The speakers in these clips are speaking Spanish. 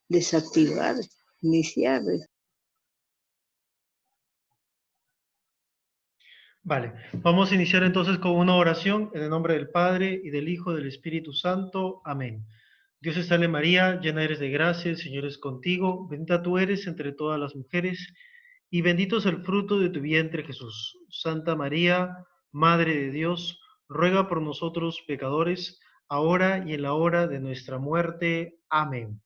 desactivar, iniciar. Vale, vamos a iniciar entonces con una oración en el nombre del Padre y del Hijo y del Espíritu Santo. Amén. Dios te salve María, llena eres de gracia, el Señor es contigo, bendita tú eres entre todas las mujeres, y bendito es el fruto de tu vientre Jesús. Santa María, Madre de Dios, ruega por nosotros pecadores, ahora y en la hora de nuestra muerte. Amén.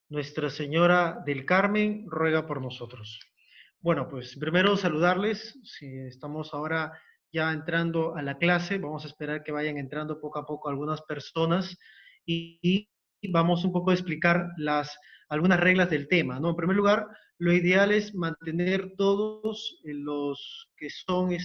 Nuestra Señora del Carmen, ruega por nosotros. Bueno, pues primero saludarles, si estamos ahora ya entrando a la clase, vamos a esperar que vayan entrando poco a poco algunas personas y vamos un poco a explicar algunas reglas del tema, ¿no? En primer lugar, lo ideal es mantener todos los que son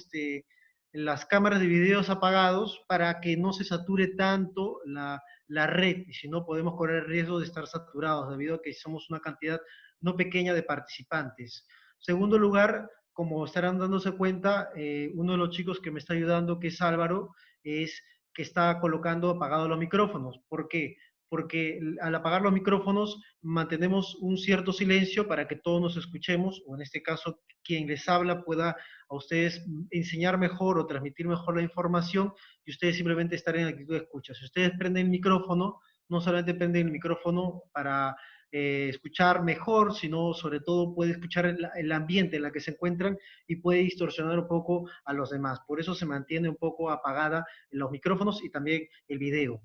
las cámaras de videos apagados para que no se sature tanto la red, y si no podemos correr el riesgo de estar saturados debido a que somos una cantidad no pequeña de participantes. Segundo lugar, como estarán dándose cuenta, uno de los chicos que me está ayudando, que es Álvaro, es que está colocando apagados los micrófonos. ¿Por qué? Porque al apagar los micrófonos mantenemos un cierto silencio para que todos nos escuchemos, o en este caso quien les habla pueda a ustedes enseñar mejor o transmitir mejor la información y ustedes simplemente estar en actitud de escucha. Si ustedes prenden el micrófono, no solamente prenden el micrófono para escuchar mejor, sino sobre todo puede escuchar el ambiente en el que se encuentran y puede distorsionar un poco a los demás. Por eso se mantiene un poco apagada los micrófonos y también el video.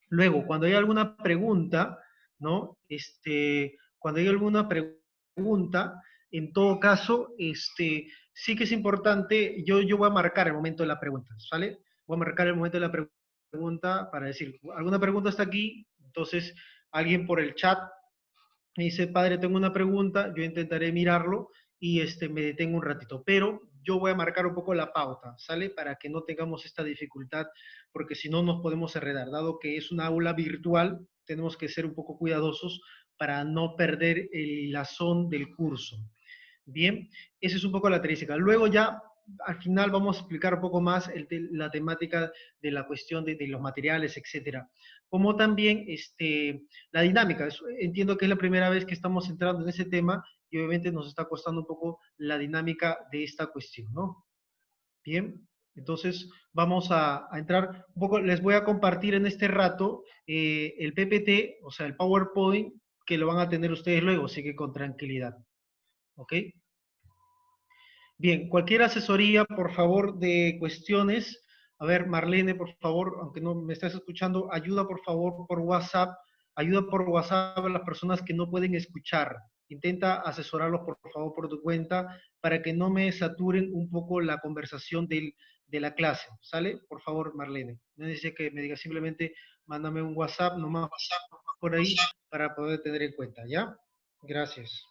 Luego, cuando hay alguna pregunta, ¿no? Cuando hay alguna pregunta, en todo caso, sí que es importante, yo voy a marcar el momento de la pregunta, ¿sale? Voy a marcar el momento de la pregunta para decir, ¿alguna pregunta está aquí? Entonces, alguien por el chat me dice, padre, tengo una pregunta, yo intentaré mirarlo y me detengo un ratito, pero yo voy a marcar un poco la pauta, ¿sale? Para que no tengamos esta dificultad, porque si no nos podemos enredar. Dado que es una aula virtual, tenemos que ser un poco cuidadosos para no perder el lazón del curso. Bien, esa es un poco la característica. Luego ya al final vamos a explicar un poco más la temática de la cuestión de los materiales, etcétera. Como también la dinámica. Entiendo que es la primera vez que estamos entrando en ese tema y obviamente nos está costando un poco la dinámica de esta cuestión, ¿no? Bien, entonces vamos a entrar un poco, les voy a compartir en este rato el PPT, o sea, el PowerPoint, que lo van a tener ustedes luego, así que con tranquilidad. ¿Ok? Bien, cualquier asesoría, por favor, de cuestiones. A ver, Marlene, por favor, aunque no me estés escuchando, ayuda, por favor, por WhatsApp. Ayuda por WhatsApp a las personas que no pueden escuchar. Intenta asesorarlos, por favor, por tu cuenta, para que no me saturen un poco la conversación de la clase. ¿Sale? Por favor, Marlene. No necesito que me diga, simplemente mándame un WhatsApp nomás por ahí para poder tener en cuenta, ¿ya? Gracias.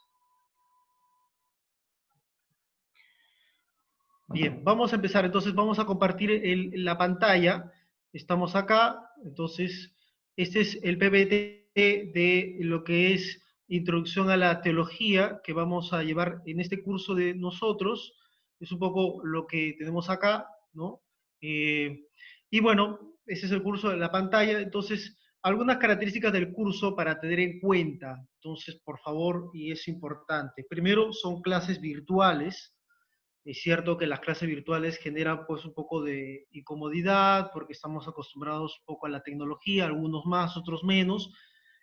Bien, vamos a empezar. Entonces vamos a compartir la pantalla. Estamos acá. Entonces, este es el PPT de lo que es Introducción a la Teología que vamos a llevar en este curso de nosotros. Es un poco lo que tenemos acá, ¿no? Y bueno, ese es el curso de la pantalla. Entonces, algunas características del curso para tener en cuenta. Entonces, por favor, y es importante. Primero, son clases virtuales. Es cierto que las clases virtuales generan pues un poco de incomodidad porque estamos acostumbrados un poco a la tecnología, algunos más, otros menos.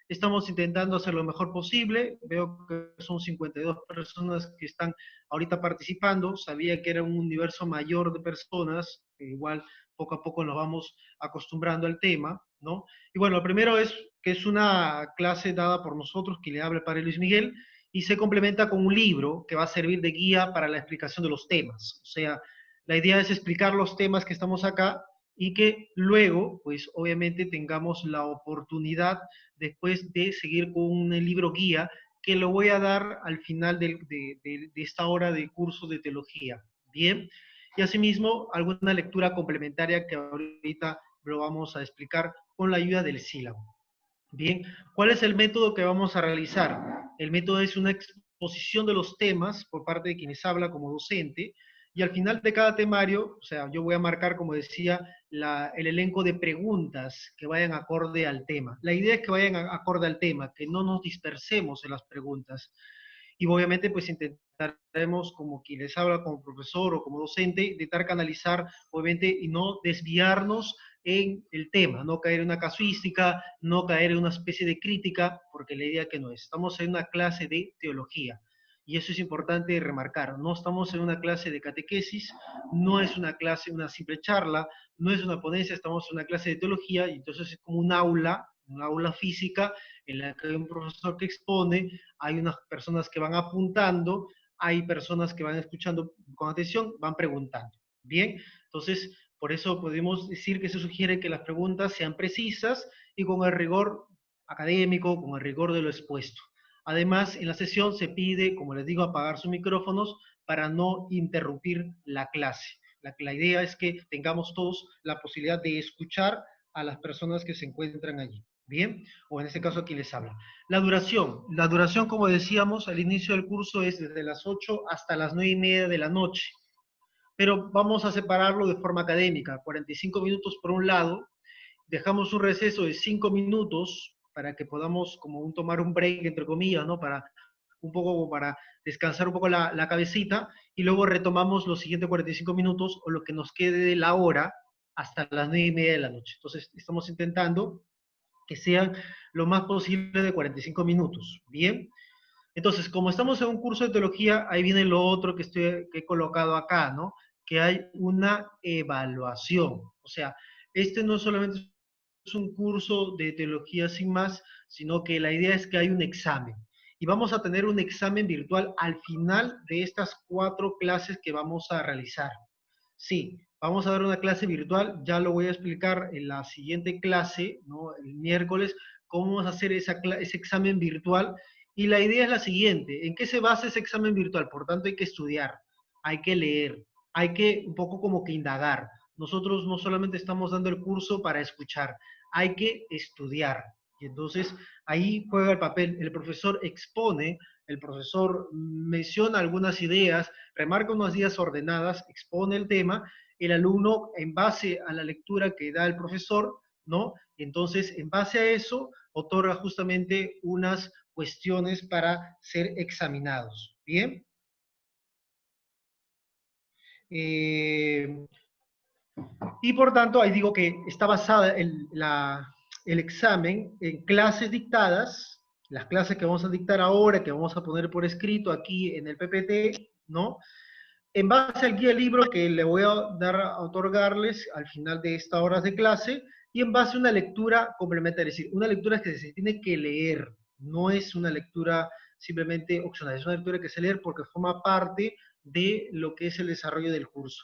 Estamos intentando hacer lo mejor posible. Veo que son 52 personas que están ahorita participando. Sabía que era un universo mayor de personas. Igual poco a poco nos vamos acostumbrando al tema, ¿no? Y bueno, lo primero es que es una clase dada por nosotros, que le habla el padre Luis Miguel, y se complementa con un libro que va a servir de guía para la explicación de los temas. O sea, la idea es explicar los temas que estamos acá y que luego, pues obviamente tengamos la oportunidad después de seguir con un libro guía que lo voy a dar al final de esta hora de curso de teología. Bien, y asimismo alguna lectura complementaria que ahorita lo vamos a explicar con la ayuda del sílabo. Bien, ¿cuál es el método que vamos a realizar? El método es una exposición de los temas por parte de quienes habla como docente, Y al final de cada temario, o sea, yo voy a marcar, como decía, el elenco de preguntas que vayan acorde al tema. La idea es que vayan acorde al tema, que no nos dispersemos en las preguntas. Y obviamente pues intentaremos, como quien les habla como profesor o como docente, intentar canalizar, obviamente, y no desviarnos en el tema, no caer en una casuística, no caer en una especie de crítica, porque la idea que no es. Estamos en una clase de teología. Y eso es importante remarcar. No estamos en una clase de catequesis, no es una clase, una simple charla, no es una ponencia, estamos en una clase de teología, y entonces es como una aula física en la que hay un profesor que expone, hay unas personas que van apuntando, hay personas que van escuchando con atención, van preguntando. Bien, entonces, por eso podemos decir que se sugiere que las preguntas sean precisas y con el rigor académico, con el rigor de lo expuesto. Además, en la sesión se pide, como les digo, apagar sus micrófonos para no interrumpir la clase. La idea es que tengamos todos la posibilidad de escuchar a las personas que se encuentran allí. Bien, o en este caso aquí les habla. La duración, como decíamos al inicio del curso, es desde las 8 hasta las 9:30 de la noche. Pero vamos a separarlo de forma académica, 45 minutos por un lado, dejamos un receso de 5 minutos para que podamos como tomar un break, entre comillas, ¿no? Para un poco para descansar un poco la cabecita, y luego retomamos los siguientes 45 minutos o lo que nos quede de la hora hasta las 9:30 de la noche. Entonces, estamos intentando que sean lo más posible de 45 minutos. Bien, entonces, como estamos en un curso de teología, ahí viene lo otro que he colocado acá, ¿no? Que hay una evaluación. O sea, este no solamente es un curso de teología sin más, sino que la idea es que hay un examen. Y vamos a tener un examen virtual al final de estas 4 clases que vamos a realizar. Sí, vamos a dar una clase virtual, ya lo voy a explicar en la siguiente clase, ¿no? El miércoles, cómo vamos a hacer ese examen virtual. Y la idea es la siguiente: ¿en qué se basa ese examen virtual? Por tanto, hay que estudiar, hay que leer, hay que un poco como que indagar. Nosotros no solamente estamos dando el curso para escuchar, hay que estudiar. Y entonces ahí juega el papel, el profesor expone, el profesor menciona algunas ideas, remarca unas ideas ordenadas, expone el tema, el alumno, en base a la lectura que da el profesor, ¿no? Entonces, en base a eso, otorga justamente unas cuestiones para ser examinados. ¿Bien? Y por tanto, ahí digo que está basada el examen en clases dictadas, las clases que vamos a dictar ahora, que vamos a poner por escrito aquí en el PPT, ¿no? En base al guía libro que le voy a dar a otorgarles al final de estas horas de clase, y en base a una lectura complementaria, es decir, una lectura que se tiene que leer, no es una lectura simplemente opcional, es una lectura que se lee porque forma parte de lo que es el desarrollo del curso.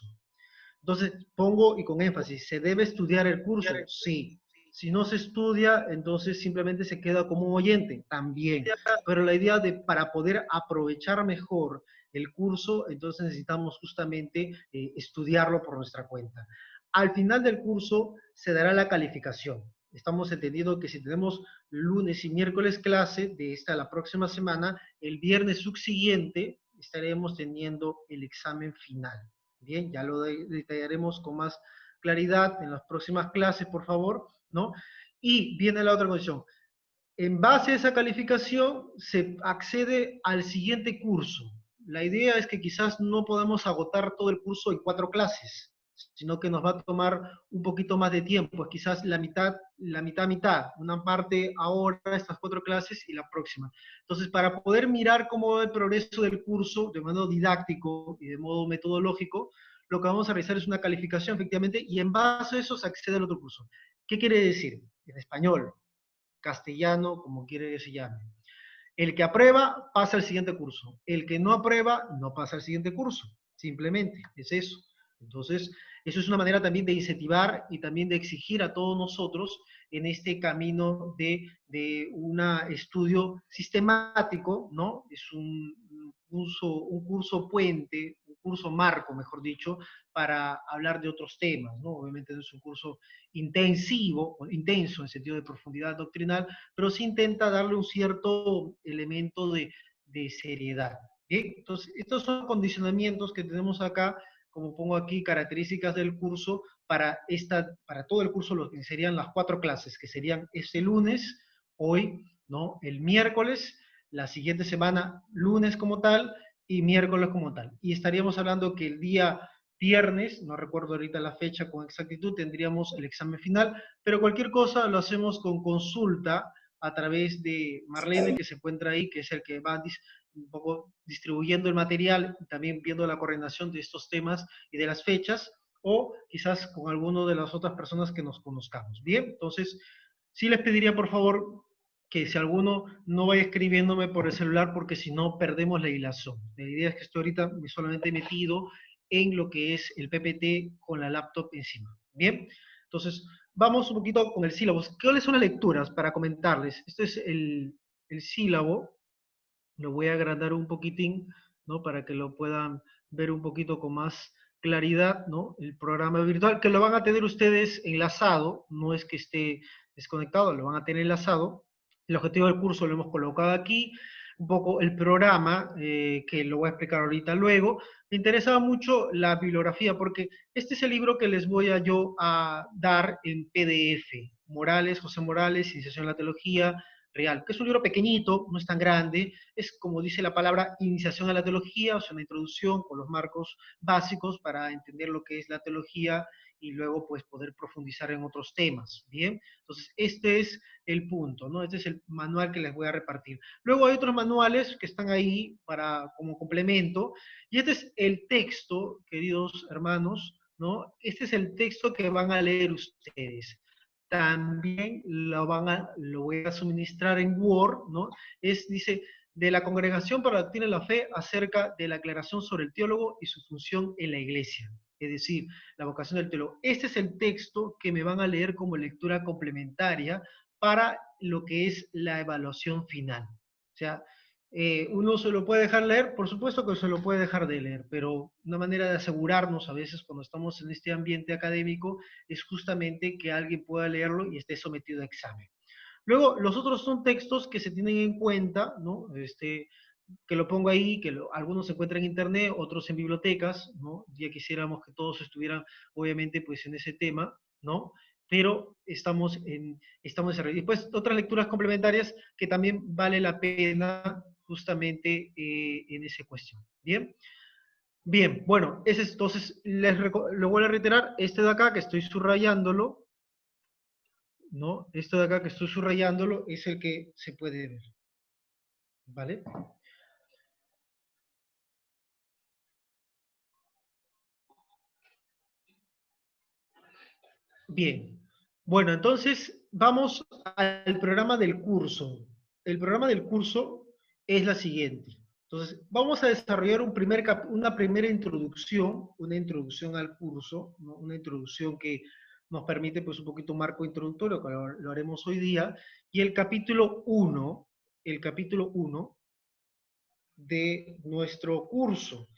Entonces, pongo y con énfasis, ¿se debe estudiar el curso? Sí. Si no se estudia, entonces simplemente se queda como un oyente, también. Pero la idea de, para poder aprovechar mejor el curso, entonces necesitamos justamente estudiarlo por nuestra cuenta. Al final del curso se dará la calificación. Estamos entendiendo que si tenemos lunes y miércoles clase de esta la próxima semana, el viernes subsiguiente estaremos teniendo el examen final. Bien, ya lo detallaremos con más claridad en las próximas clases, por favor, ¿no? Y viene la otra condición. En base a esa calificación se accede al siguiente curso. La idea es que quizás no podamos agotar todo el curso en 4 clases, sino que nos va a tomar un poquito más de tiempo, quizás la mitad, una parte ahora, estas 4 clases y la próxima. Entonces, para poder mirar cómo va el progreso del curso de modo didáctico y de modo metodológico, lo que vamos a realizar es una calificación, efectivamente, y en base a eso se accede al otro curso. ¿Qué quiere decir? En español, castellano, como quiere que se llame. El que aprueba pasa al siguiente curso. El que no aprueba no pasa al siguiente curso. Simplemente es eso. Entonces, eso es una manera también de incentivar y también de exigir a todos nosotros en este camino de un estudio sistemático, ¿no? Es un curso puente, un curso marco, mejor dicho, para hablar de otros temas, ¿no? Obviamente no es un curso intensivo, intenso en sentido de profundidad doctrinal, pero sí intenta darle un cierto elemento de seriedad. ¿Bien? Entonces, estos son condicionamientos que tenemos acá como pongo aquí, características del curso para todo el curso, lo que serían las 4 clases, que serían este lunes, hoy, ¿no? El miércoles, la siguiente semana, lunes como tal, y miércoles como tal. Y estaríamos hablando que el día viernes, no recuerdo ahorita la fecha con exactitud, tendríamos el examen final, pero cualquier cosa lo hacemos con consulta a través de Marlene, que se encuentra ahí, que es el que va un poco distribuyendo el material, también viendo la coordinación de estos temas y de las fechas, o quizás con alguno de las otras personas que nos conozcamos. Bien, entonces, sí les pediría por favor que si alguno no vaya escribiéndome por el celular, porque si no perdemos la hilación. La idea es que estoy ahorita solamente metido en lo que es el PPT con la laptop encima. Bien, entonces vamos un poquito con el sílabo. ¿Cuáles son las lecturas para comentarles? Este es el sílabo. Lo voy a agrandar un poquitín, ¿no? Para que lo puedan ver un poquito con más claridad, ¿no? El programa virtual, que lo van a tener ustedes enlazado, no es que esté desconectado, lo van a tener enlazado. El objetivo del curso lo hemos colocado aquí, un poco el programa, que lo voy a explicar ahorita luego. Me interesaba mucho la bibliografía, porque este es el libro que les voy a dar en PDF. Morales, José Morales, Iniciación en la Teología Real, que es un libro pequeñito, no es tan grande, es como dice la palabra, iniciación a la teología, o sea, una introducción con los marcos básicos para entender lo que es la teología y luego pues poder profundizar en otros temas, ¿bien? Entonces, este es el punto, ¿no? Este es el manual que les voy a repartir. Luego hay otros manuales que están ahí para, como complemento, y este es el texto, queridos hermanos, ¿no? Este es el texto que van a leer ustedes. También lo voy a suministrar en Word, ¿no? Dice, de la Congregación para la Doctrina de la Fe acerca de la aclaración sobre el teólogo y su función en la iglesia. Es decir, la vocación del teólogo. Este es el texto que me van a leer como lectura complementaria para lo que es la evaluación final. O sea, uno se lo puede dejar leer, por supuesto que se lo puede dejar de leer, pero una manera de asegurarnos a veces cuando estamos en este ambiente académico es justamente que alguien pueda leerlo y esté sometido a examen. Luego, los otros son textos que se tienen en cuenta, ¿no? Que lo pongo ahí, algunos se encuentran en internet, otros en bibliotecas, ¿no? Ya quisiéramos que todos estuvieran, obviamente, pues en ese tema, ¿no? Pero estamos en después, otras lecturas complementarias que también vale la pena justamente en esa cuestión. ¿Bien? Bien, bueno, ese es, entonces, lo voy a reiterar, este de acá que estoy subrayándolo, ¿no? Esto de acá que estoy subrayándolo es el que se puede ver, ¿vale? Bien, bueno, entonces vamos al programa del curso. El programa del curso es la siguiente. Entonces, vamos a desarrollar una primera introducción, una introducción al curso, ¿no? Una introducción que nos permite pues un poquito un marco introductorio, que lo haremos hoy día, y el capítulo 1 de nuestro curso,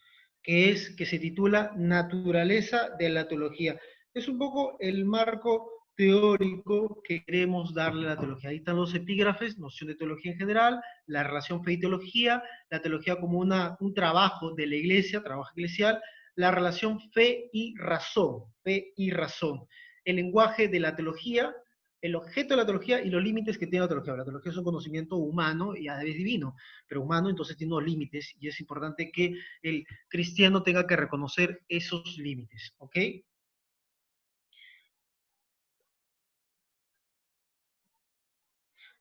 que se titula Naturaleza de la Teología. Es un poco el marco teórico que queremos darle a la teología. Ahí están los epígrafes, noción de teología en general, la relación fe y teología, la teología como un trabajo de la iglesia, trabajo eclesial, la relación fe y razón, el lenguaje de la teología, el objeto de la teología y los límites que tiene la teología. La teología es un conocimiento humano y a la vez divino, pero humano, entonces tiene unos límites y es importante que el cristiano tenga que reconocer esos límites, ¿ok?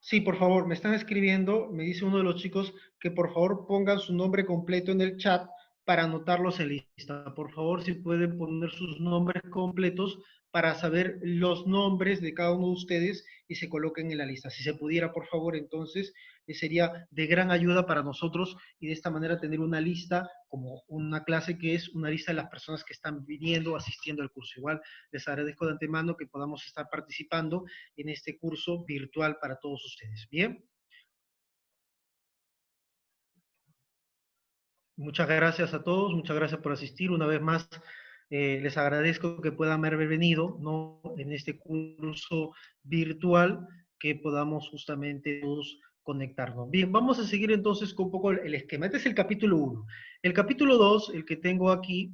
Sí, por favor, me están escribiendo, me dice uno de los chicos que por favor pongan su nombre completo en el chat para anotarlos en lista. Por favor, si pueden poner sus nombres completos para saber los nombres de cada uno de ustedes y se coloquen en la lista. Si se pudiera, por favor, entonces sería de gran ayuda para nosotros y de esta manera tener una lista, como una clase que es una lista de las personas que están viniendo, asistiendo al curso. Igual les agradezco de antemano que podamos estar participando en este curso virtual para todos ustedes. Bien, muchas gracias a todos, muchas gracias por asistir. Una vez más, les agradezco que puedan haber venido, ¿no? En este curso virtual, que podamos justamente todos conectarnos. Bien, vamos a seguir entonces con un poco el esquema. Este es el capítulo 1. El capítulo 2, el que tengo aquí,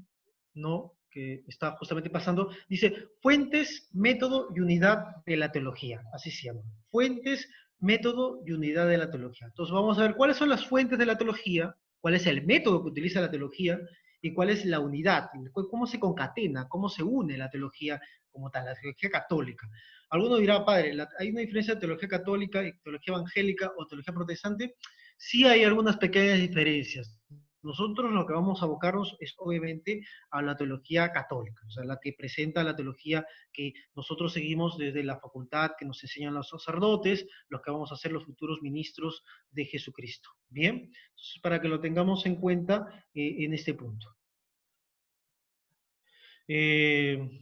¿no? Que está justamente pasando, dice fuentes, método y unidad de la teología, así se llama. Fuentes, método y unidad de la teología. Entonces vamos a ver cuáles son las fuentes de la teología, cuál es el método que utiliza la teología y cuál es la unidad, cómo se concatena, cómo se une la teología como tal, la teología católica. Alguno dirá, padre, ¿hay una diferencia entre teología católica y teología evangélica o teología protestante? Sí hay algunas pequeñas diferencias. Nosotros lo que vamos a abocarnos es obviamente a la teología católica, o sea, la que presenta la teología que nosotros seguimos desde la facultad que nos enseñan los sacerdotes, los que vamos a ser los futuros ministros de Jesucristo. Bien, entonces para que lo tengamos en cuenta en este punto. Bien,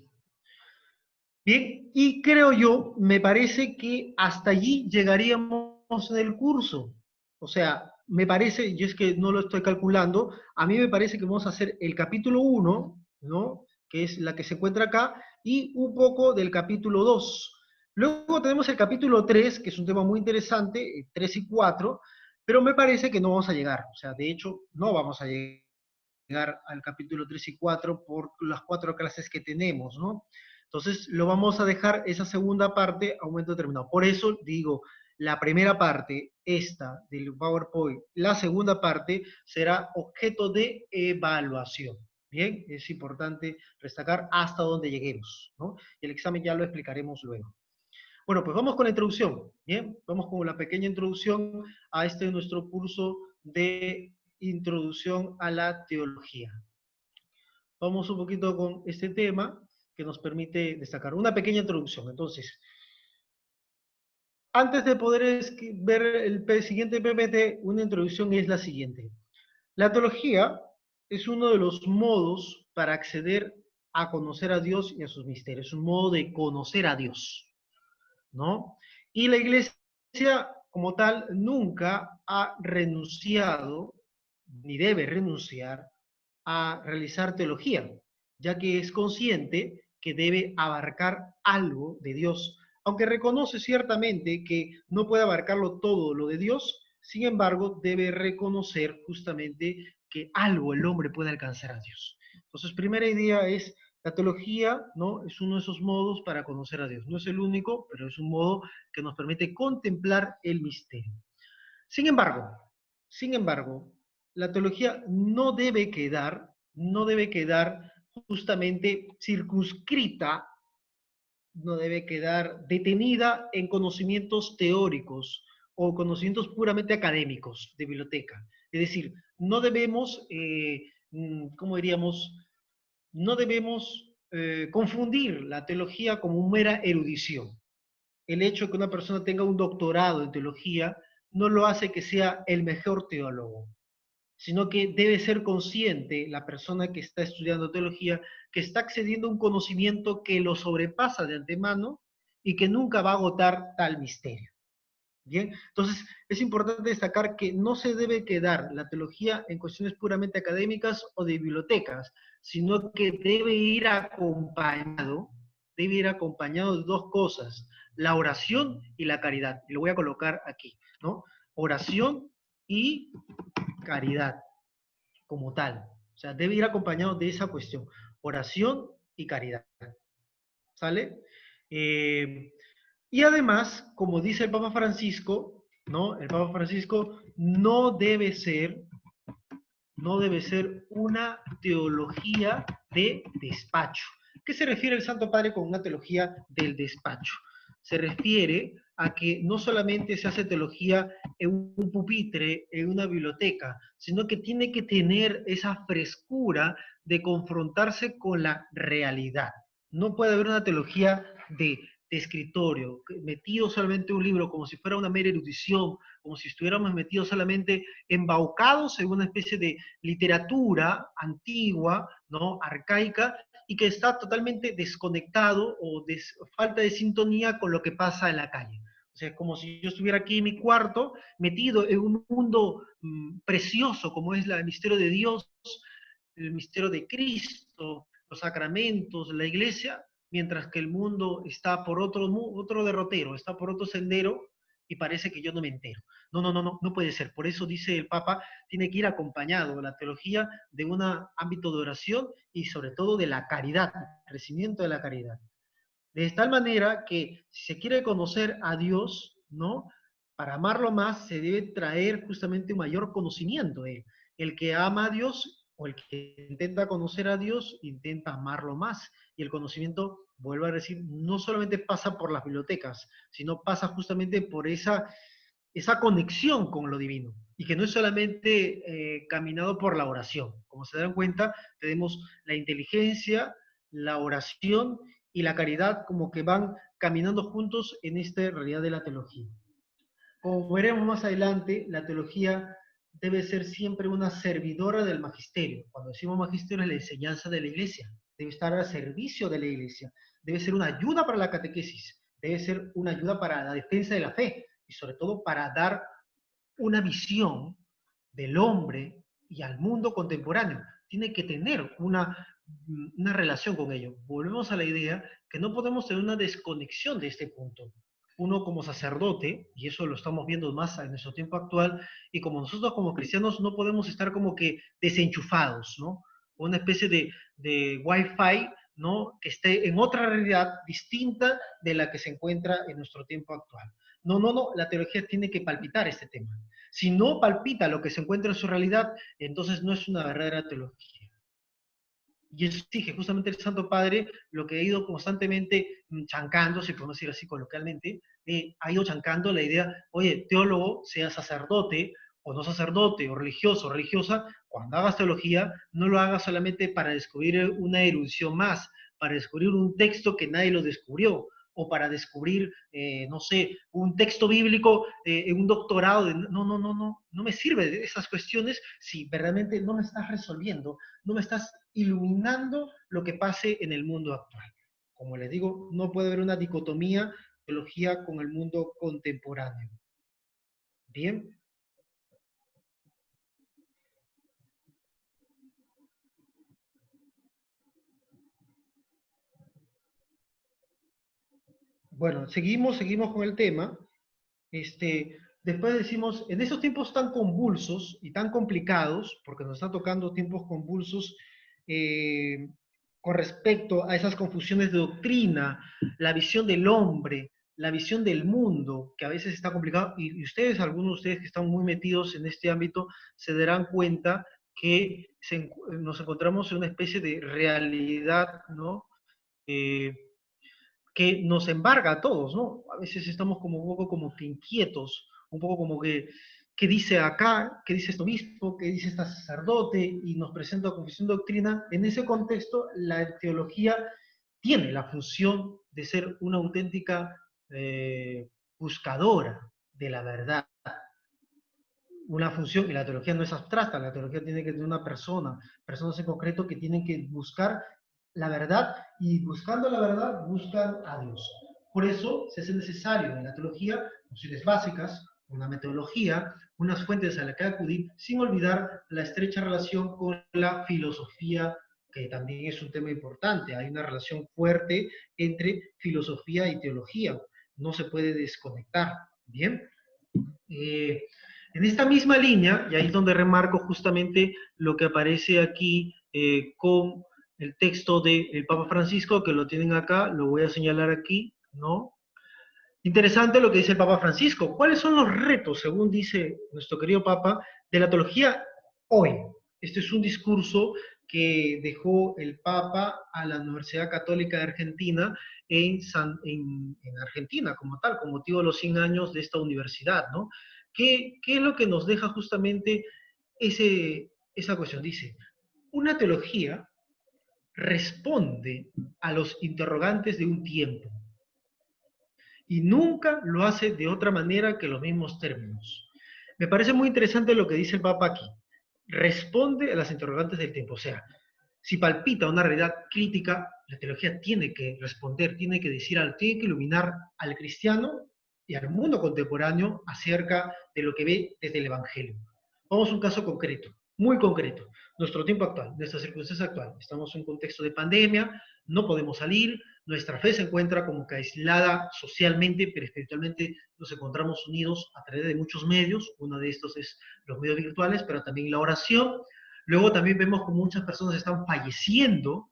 y creo yo, me parece que hasta allí llegaríamos en el curso. O sea, me parece, yo es que no lo estoy calculando, a mí me parece que vamos a hacer el capítulo 1, ¿no? Que es la que se encuentra acá, y un poco del capítulo 2. Luego tenemos el capítulo 3, que es un tema muy interesante, 3 y 4, pero me parece que no vamos a llegar. O sea, de hecho, no vamos a llegar al capítulo 3 y 4 por las 4 clases que tenemos, ¿no? Entonces, lo vamos a dejar esa segunda parte a un momento determinado. Por eso digo, la primera parte, esta del PowerPoint, la segunda parte será objeto de evaluación. Bien, es importante destacar hasta dónde lleguemos, ¿no? El examen ya lo explicaremos luego. Bueno, pues vamos con la introducción, ¿bien? Vamos con la pequeña introducción a nuestro curso de introducción a la teología. Vamos un poquito con este tema que nos permite destacar una pequeña introducción. Entonces, antes de poder ver el siguiente PPT, una introducción es la siguiente. La teología es uno de los modos para acceder a conocer a Dios y a sus misterios, un modo de conocer a Dios, ¿no? Y la Iglesia, como tal, nunca ha renunciado, ni debe renunciar, a realizar teología, ya que es consciente que debe abarcar algo de Dios, aunque reconoce ciertamente que no puede abarcarlo todo lo de Dios, sin embargo, debe reconocer justamente que algo el hombre puede alcanzar a Dios. Entonces, primera idea es la teología, ¿no? Es uno de esos modos para conocer a Dios. No es el único, pero es un modo que nos permite contemplar el misterio. Sin embargo, la teología no debe quedar justamente circunscrita, no debe quedar detenida en conocimientos teóricos o conocimientos puramente académicos de biblioteca. Es decir, no debemos, ¿cómo diríamos? No debemos confundir la teología como mera erudición. El hecho de que una persona tenga un doctorado en teología no lo hace que sea el mejor teólogo, sino que debe ser consciente la persona que está estudiando teología que está accediendo a un conocimiento que lo sobrepasa de antemano y que nunca va a agotar tal misterio. Bien, entonces es importante destacar que no se debe quedar la teología en cuestiones puramente académicas o de bibliotecas, sino que debe ir acompañado de dos cosas, la oración y la caridad. Y lo voy a colocar aquí, ¿no? Oración y caridad como tal. O sea, debe ir acompañado de esa cuestión, oración y caridad. ¿Sale? Y además, como dice el Papa Francisco, ¿no? El Papa Francisco no debe ser una teología de despacho. ¿Qué se refiere el Santo Padre con una teología del despacho? Se refiere a que no solamente se hace teología en un pupitre, en una biblioteca, sino que tiene que tener esa frescura de confrontarse con la realidad. No puede haber una teología de escritorio, metido solamente en un libro como si fuera una mera erudición, como si estuviéramos metidos solamente embaucados en una especie de literatura antigua, ¿no? Arcaica, y que está totalmente desconectado o falta de sintonía con lo que pasa en la calle. O sea, es como si yo estuviera aquí en mi cuarto, metido en un mundo precioso como es el misterio de Dios, el misterio de Cristo, los sacramentos, la iglesia, mientras que el mundo está por otro derrotero, está por otro sendero, y parece que yo no me entero. No, no, no, no, no puede ser. Por eso dice el Papa, tiene que ir acompañado la teología de un ámbito de oración y sobre todo de la caridad, crecimiento de la caridad. De tal manera que si se quiere conocer a Dios, ¿no? Para amarlo más se debe traer justamente un mayor conocimiento de Él. El que ama a Dios o el que intenta conocer a Dios intenta amarlo más. Y el conocimiento, vuelvo a decir, no solamente pasa por las bibliotecas, sino pasa justamente por esa conexión con lo divino. Y que no es solamente caminado por la oración. Como se dan cuenta, tenemos la inteligencia, la oración y la caridad como que van caminando juntos en esta realidad de la teología. Como veremos más adelante, la teología debe ser siempre una servidora del magisterio. Cuando decimos magisterio es la enseñanza de la iglesia, debe estar al servicio de la iglesia, debe ser una ayuda para la catequesis, debe ser una ayuda para la defensa de la fe y sobre todo para dar una visión del hombre y al mundo contemporáneo. Tiene que tener una relación con ello. Volvemos a la idea que no podemos tener una desconexión de este punto. Uno como sacerdote, y eso lo estamos viendo más en nuestro tiempo actual, y como nosotros como cristianos no podemos estar como que desenchufados, ¿no? Una especie de Wi-Fi, ¿no? Que esté en otra realidad distinta de la que se encuentra en nuestro tiempo actual. No, no, no, la teología tiene que palpitar este tema. Si no palpita lo que se encuentra en su realidad, entonces no es una verdadera teología. Y eso exige justamente el Santo Padre, lo que ha ido constantemente chancando, si podemos decir así coloquialmente, ha ido chancando la idea, oye, teólogo, sea sacerdote, o no sacerdote, o religioso, o religiosa, cuando hagas teología, no lo hagas solamente para descubrir una erudición más, para descubrir un texto que nadie lo descubrió, o para descubrir, no sé, un texto bíblico en un doctorado. No, no, no, no, no me sirve de esas cuestiones si verdaderamente no me estás resolviendo, no me estás iluminando lo que pase en el mundo actual. Como les digo, no puede haber una dicotomía teología con el mundo contemporáneo. Bien. Bueno, seguimos con el tema. Después decimos, en esos tiempos tan convulsos y tan complicados, porque nos están tocando tiempos convulsos eh, con respecto a esas confusiones de doctrina, la visión del hombre, la visión del mundo, que a veces está complicado, y ustedes, algunos de ustedes que están muy metidos en este ámbito, se darán cuenta que nos encontramos en una especie de realidad, ¿no? Eh, que nos embarga a todos, ¿no? A veces estamos como un poco como que inquietos, un poco como que, ¿qué dice acá? ¿Qué dice esto obispo? ¿Qué dice esta sacerdote? Y nos presenta confesión de doctrina. En ese contexto, la teología tiene la función de ser una auténtica buscadora de la verdad. Una función, y la teología no es abstracta, la teología tiene que tener una persona, personas en concreto que tienen que buscar la verdad, y buscando la verdad buscan a Dios. Por eso se hace necesario en la teología nociones básicas, una metodología, unas fuentes a las que acudir, sin olvidar la estrecha relación con la filosofía, que también es un tema importante. Hay una relación fuerte entre filosofía y teología, no se puede desconectar. Bien. En esta misma línea, y ahí es donde remarco justamente lo que aparece aquí con el texto del Papa Francisco, que lo tienen acá, lo voy a señalar aquí, ¿no? Interesante lo que dice el Papa Francisco. ¿Cuáles son los retos, según dice nuestro querido Papa, de la teología hoy? Este es un discurso que dejó el Papa a la Universidad Católica de Argentina en Argentina como tal, con motivo de los 100 años de esta universidad, ¿no? ¿Qué es lo que nos deja justamente esa cuestión? Dice, una teología responde a los interrogantes de un tiempo y nunca lo hace de otra manera que los mismos términos. Me parece muy interesante lo que dice el Papa aquí. Responde a las interrogantes del tiempo. O sea, si palpita una realidad crítica, la teología tiene que responder, tiene que decir, tiene que iluminar al cristiano y al mundo contemporáneo acerca de lo que ve desde el Evangelio. Vamos a un caso concreto, muy concreto. Nuestro tiempo actual, nuestra circunstancia actual. Estamos en un contexto de pandemia, no podemos salir, Nuestra fe se encuentra como que aislada socialmente, pero espiritualmente nos encontramos unidos a través de muchos medios. Uno de estos es los medios virtuales, pero también la oración. Luego también vemos como muchas personas están falleciendo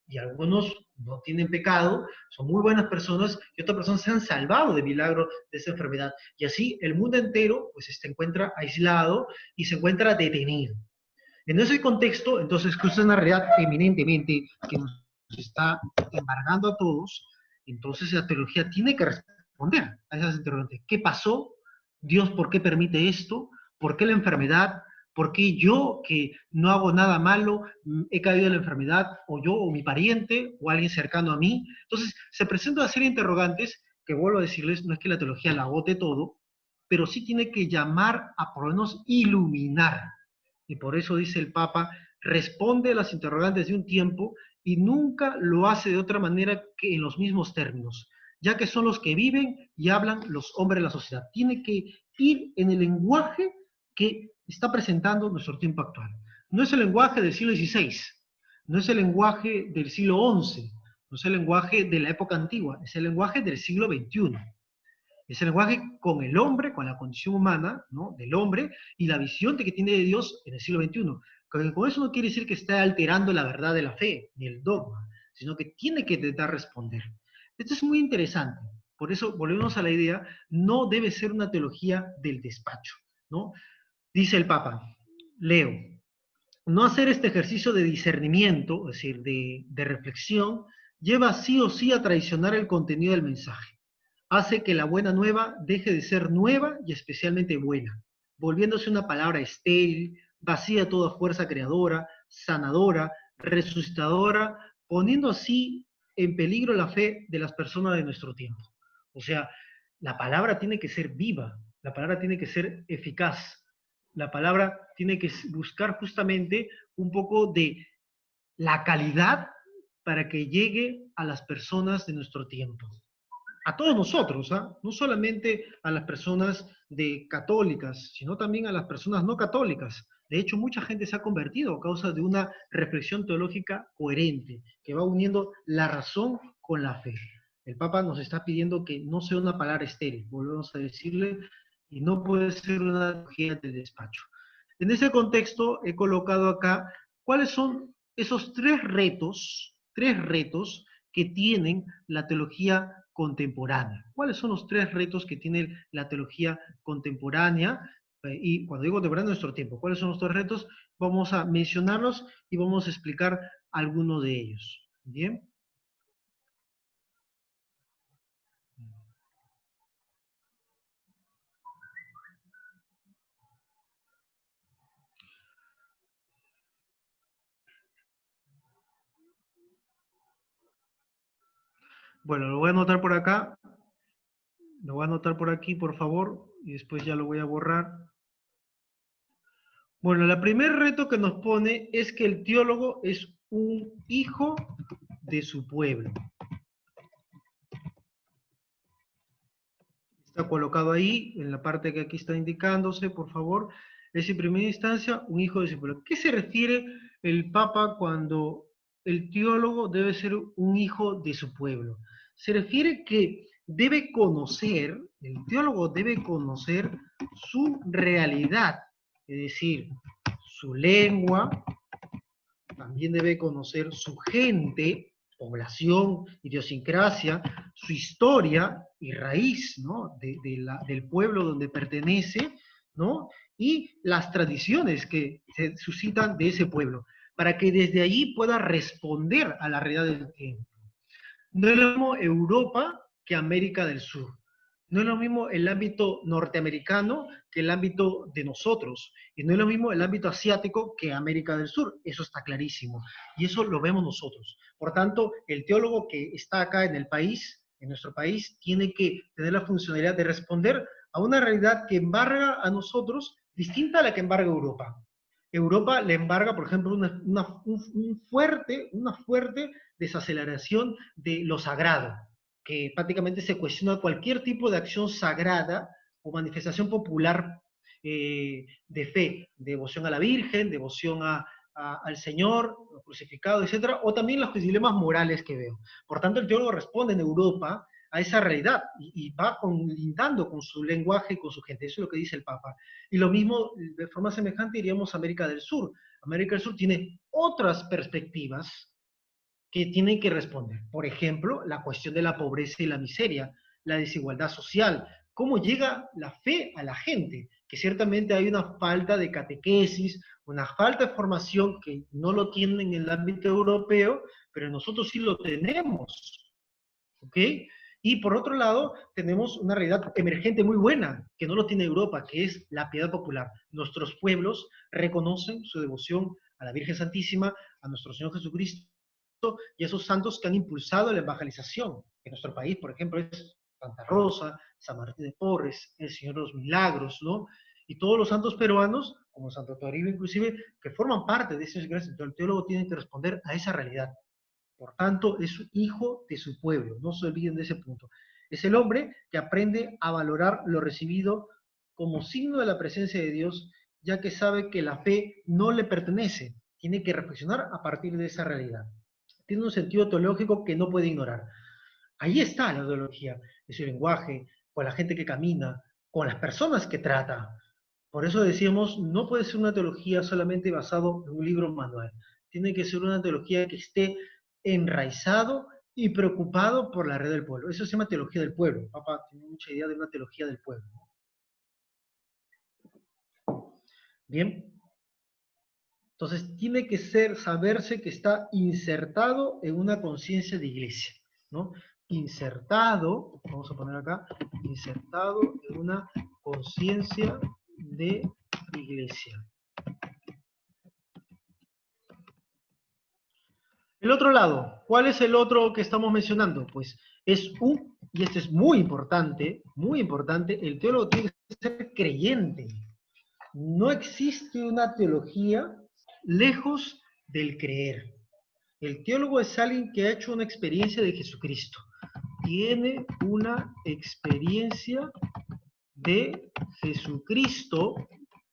y algunos no tienen pecado, son muy buenas personas y otras personas se han salvado de milagro de esa enfermedad. Y así el mundo entero pues se encuentra aislado y se encuentra detenido. En ese contexto, entonces, que es una realidad eminentemente que nos está embargando a todos, entonces la teología tiene que responder a esas interrogantes. ¿Qué pasó? ¿Dios por qué permite esto? ¿Por qué la enfermedad? ¿Por qué yo, que no hago nada malo, he caído en la enfermedad? ¿O yo, o mi pariente, o alguien cercano a mí? Entonces, se presentan una serie de interrogantes que, vuelvo a decirles, no es que la teología la agote todo, pero sí tiene que llamar a por lo menos iluminar. Y por eso dice el Papa, responde a las interrogantes de un tiempo y nunca lo hace de otra manera que en los mismos términos, ya que son los que viven y hablan los hombres de la sociedad. Tiene que ir en el lenguaje que está presentando nuestro tiempo actual. No es el lenguaje del siglo XVI, no es el lenguaje del siglo XI, no es el lenguaje de la época antigua, es el lenguaje del siglo XXI. Es el lenguaje con el hombre, con la condición humana, ¿no?, del hombre, y la visión de que tiene de Dios en el siglo XXI. Con eso no quiere decir que esté alterando la verdad de la fe, ni el dogma, sino que tiene que intentar responder. Esto es muy interesante. Por eso, volvemos a la idea, no debe ser una teología del despacho, ¿no? Dice el Papa, leo, no hacer este ejercicio de discernimiento, es decir, de reflexión, lleva sí o sí a traicionar el contenido del mensaje. Hace que la buena nueva deje de ser nueva y especialmente buena, volviéndose una palabra estéril, vacía de toda fuerza creadora, sanadora, resucitadora, poniendo así en peligro la fe de las personas de nuestro tiempo. O sea, la palabra tiene que ser viva, la palabra tiene que ser eficaz, la palabra tiene que buscar justamente un poco de la calidad para que llegue a las personas de nuestro tiempo. A todos nosotros, ¿eh? No solamente a las personas católicas, sino también a las personas no católicas. De hecho, mucha gente se ha convertido a causa de una reflexión teológica coherente, que va uniendo la razón con la fe. El Papa nos está pidiendo que no sea una palabra estéril, volvemos a decirle, y no puede ser una teología de despacho. En ese contexto he colocado acá cuáles son esos tres retos que tienen la teología contemporánea. ¿Cuáles son los tres retos que tiene la teología contemporánea? Y cuando digo contemporánea, nuestro tiempo. ¿Cuáles son los tres retos? Vamos a mencionarlos y vamos a explicar alguno de ellos. ¿Bien? Bueno, lo voy a anotar por acá. Lo voy a anotar por aquí, por favor, y después ya lo voy a borrar. Bueno, el primer reto que nos pone es que el teólogo es un hijo de su pueblo. Está colocado ahí, en la parte que aquí está indicándose, por favor. Es en primera instancia un hijo de su pueblo. ¿Qué se refiere el Papa cuando el teólogo debe ser un hijo de su pueblo? Se refiere que debe conocer, el teólogo debe conocer su realidad, es decir, su lengua, también debe conocer su gente, población, idiosincrasia, su historia y raíz, ¿no?, del pueblo donde pertenece, ¿no?, y las tradiciones que se suscitan de ese pueblo, para que desde allí pueda responder a la realidad del tiempo. No es lo mismo Europa que América del Sur. No es lo mismo el ámbito norteamericano que el ámbito de nosotros. Y no es lo mismo el ámbito asiático que América del Sur. Eso está clarísimo. Y eso lo vemos nosotros. Por tanto, el teólogo que está acá en el país, en nuestro país, tiene que tener la funcionalidad de responder a una realidad que embarga a nosotros distinta a la que embarga Europa. Europa le embarga, por ejemplo, una fuerte desaceleración de lo sagrado, que prácticamente se cuestiona cualquier tipo de acción sagrada o manifestación popular de fe, devoción a la Virgen, devoción a al Señor crucificado, etcétera, o también los dilemas morales que veo. Por tanto, el teólogo responde en Europa a esa realidad y va lindando con su lenguaje y con su gente. Eso es lo que dice el Papa. Y lo mismo, de forma semejante, diríamos América del Sur. América del Sur tiene otras perspectivas que tienen que responder. Por ejemplo, la cuestión de la pobreza y la miseria, la desigualdad social, cómo llega la fe a la gente, que ciertamente hay una falta de catequesis, una falta de formación que no lo tienen en el ámbito europeo, pero nosotros sí lo tenemos, ¿ok? Y por otro lado, tenemos una realidad emergente muy buena, que no lo tiene Europa, que es la piedad popular. Nuestros pueblos reconocen su devoción a la Virgen Santísima, a nuestro Señor Jesucristo, y esos santos que han impulsado la evangelización. En nuestro país, por ejemplo, es Santa Rosa, San Martín de Porres, el Señor de los Milagros, ¿no? Y todos los santos peruanos, como Santo Toribio inclusive, que forman parte de esas iglesias. Entonces el teólogo tiene que responder a esa realidad. Por tanto, es hijo de su pueblo, no se olviden de ese punto. Es el hombre que aprende a valorar lo recibido como signo de la presencia de Dios, ya que sabe que la fe no le pertenece. Tiene que reflexionar a partir de esa realidad. Tiene un sentido teológico que no puede ignorar. Ahí está la teología, es su lenguaje, con la gente que camina, con las personas que trata. Por eso decíamos, no puede ser una teología solamente basado en un libro manual. Tiene que ser una teología que esté enraizado y preocupado por la red del pueblo. Eso se llama teología del pueblo. Papá tiene mucha idea de una teología del pueblo. Bien. Entonces tiene que saberse que está insertado en una conciencia de iglesia, ¿no? Insertado, vamos a poner acá, insertado en una conciencia de iglesia. El otro lado, ¿cuál es el otro que estamos mencionando? Pues es y este es muy importante, el teólogo tiene que ser creyente. No existe una teología lejos del creer. El teólogo es alguien que ha hecho una experiencia de Jesucristo. Tiene una experiencia de Jesucristo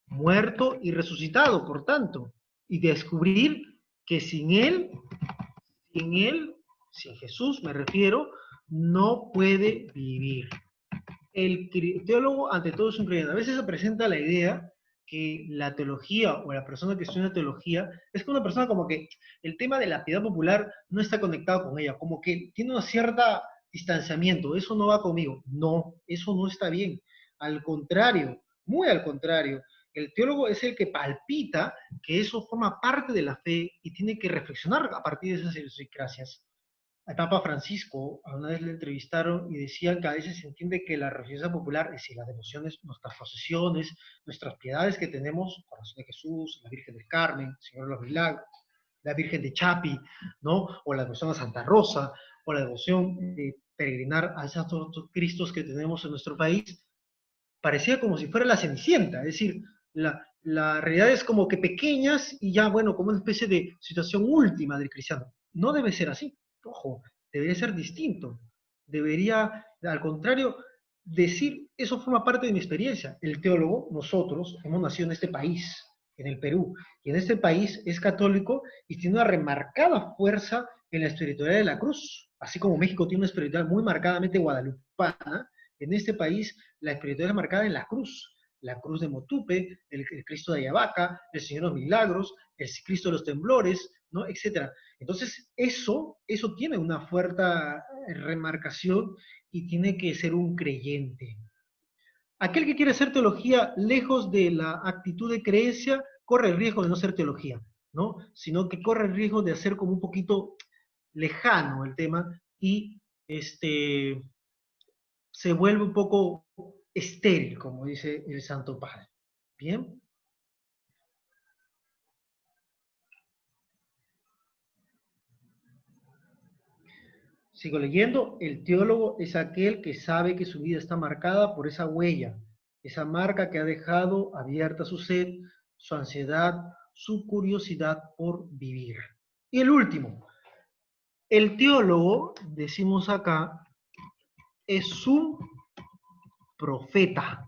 muerto y resucitado, por tanto, y descubrir que sin sin Jesús me refiero, no puede vivir. El teólogo, ante todo, es un creyente. A veces se presenta la idea que la teología o la persona que estudia teología es como una persona como que el tema de la piedad popular no está conectado con ella, como que tiene un cierto distanciamiento, eso no va conmigo. No, eso no está bien. Al contrario, muy al contrario, el teólogo es el que palpita que eso forma parte de la fe y tiene que reflexionar a partir de esas idiosincrasias. Al Papa Francisco, a una vez le entrevistaron y decían que a veces se entiende que la religiosidad popular, es decir, las devociones, nuestras procesiones, nuestras piedades que tenemos, Corazón de Jesús, la Virgen del Carmen, Señor de los Milagros, la Virgen de Chapi, ¿no? O la devoción a Santa Rosa, o la devoción de peregrinar a esos Cristos que tenemos en nuestro país, parecía como si fuera la Cenicienta, es decir, la realidad es como que pequeñas y ya, bueno, como una especie de situación última del cristiano. No debe ser así. Ojo, debería ser distinto. Debería, al contrario, decir, eso forma parte de mi experiencia. El teólogo, nosotros, hemos nacido en este país, en el Perú, y en este país es católico y tiene una remarcada fuerza en la espiritualidad de la cruz, así como México tiene una espiritualidad muy marcadamente guadalupana. En este país la espiritualidad es marcada en la cruz de Motupe, el Cristo de Ayabaca, el Señor de los Milagros, el Cristo de los Temblores, ¿no? Etcétera. Entonces, eso tiene una fuerte remarcación y tiene que ser un creyente. Aquel que quiere hacer teología lejos de la actitud de creencia, corre el riesgo de no ser teología, ¿no? Sino que corre el riesgo de hacer como un poquito lejano el tema y se vuelve un poco estéril, como dice el Santo Padre. ¿Bien? Sigo leyendo. El teólogo es aquel que sabe que su vida está marcada por esa huella, esa marca que ha dejado abierta su sed, su ansiedad, su curiosidad por vivir. Y el último, el teólogo, decimos acá, es un profeta.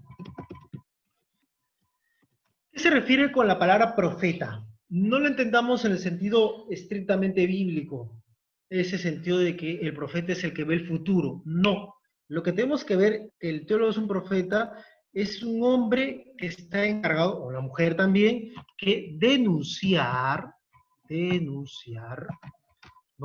¿Qué se refiere con la palabra profeta? no lo entendamos en el sentido estrictamente bíblico, ese sentido de que el profeta es el que ve el futuro. No. Lo que tenemos que ver, que el teólogo es un profeta, es un hombre que está encargado, o una mujer también, que denunciar, no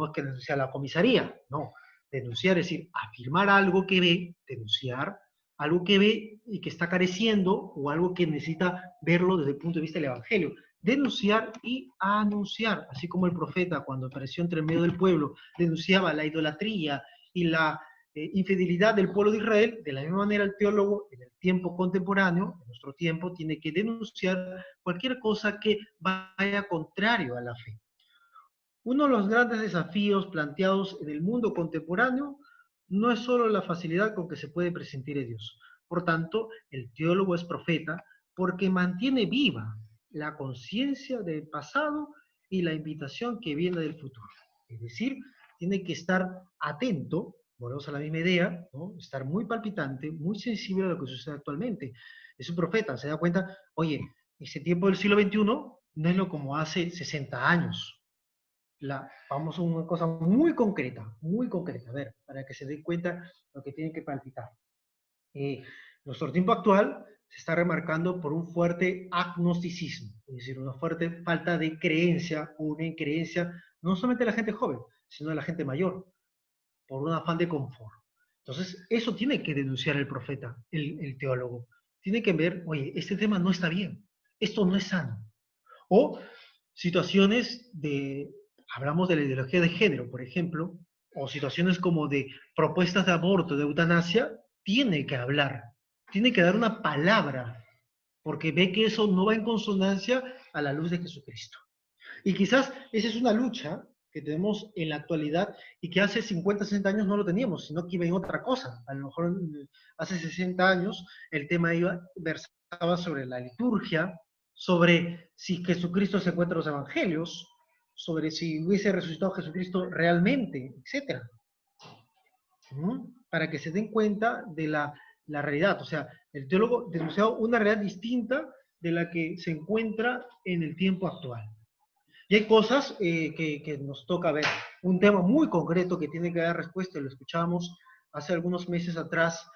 es que denunciar la comisaría, no, denunciar es decir, afirmar algo que ve, denunciar, algo que ve y que está careciendo, o algo que necesita verlo desde el punto de vista del Evangelio. Denunciar y anunciar, así como el profeta cuando apareció entre el medio del pueblo, denunciaba la idolatría y la infidelidad del pueblo de Israel, de la misma manera el teólogo en el tiempo contemporáneo, en nuestro tiempo, tiene que denunciar cualquier cosa que vaya contrario a la fe. Uno de los grandes desafíos planteados en el mundo contemporáneo no es solo la facilidad con que se puede presentar a Dios. Por tanto, el teólogo es profeta porque mantiene viva la conciencia del pasado y la invitación que viene del futuro. Es decir, tiene que estar atento, volvemos a la misma idea, ¿no? Estar muy palpitante, muy sensible a lo que sucede actualmente. Es un profeta, se da cuenta, oye, ese tiempo del siglo XXI no es lo como hace 60 años. Vamos a una cosa muy concreta, a ver, para que se den cuenta lo que tienen que palpitar. Nuestro tiempo actual se está remarcando por un fuerte agnosticismo, es decir, una fuerte falta de creencia, una increencia, no solamente de la gente joven, sino de la gente mayor, por un afán de confort. Entonces, eso tiene que denunciar el profeta, el teólogo. Tiene que ver, oye, este tema no está bien, esto no es sano. O situaciones hablamos de la ideología de género, por ejemplo, o situaciones como de propuestas de aborto, de eutanasia, tiene que hablar, tiene que dar una palabra, porque ve que eso no va en consonancia a la luz de Jesucristo. Y quizás esa es una lucha que tenemos en la actualidad y que hace 50, 60 años no lo teníamos, sino que iba en otra cosa. A lo mejor hace 60 años el tema versaba sobre la liturgia, sobre si Jesucristo se encuentra en los evangelios, sobre si hubiese resucitado Jesucristo realmente, etc. Para que se den cuenta de la realidad. O sea, el teólogo denunciaba una realidad distinta de la que se encuentra en el tiempo actual. Y hay cosas que nos toca ver. Un tema muy concreto que tiene que dar respuesta, lo escuchamos hace algunos meses atrás,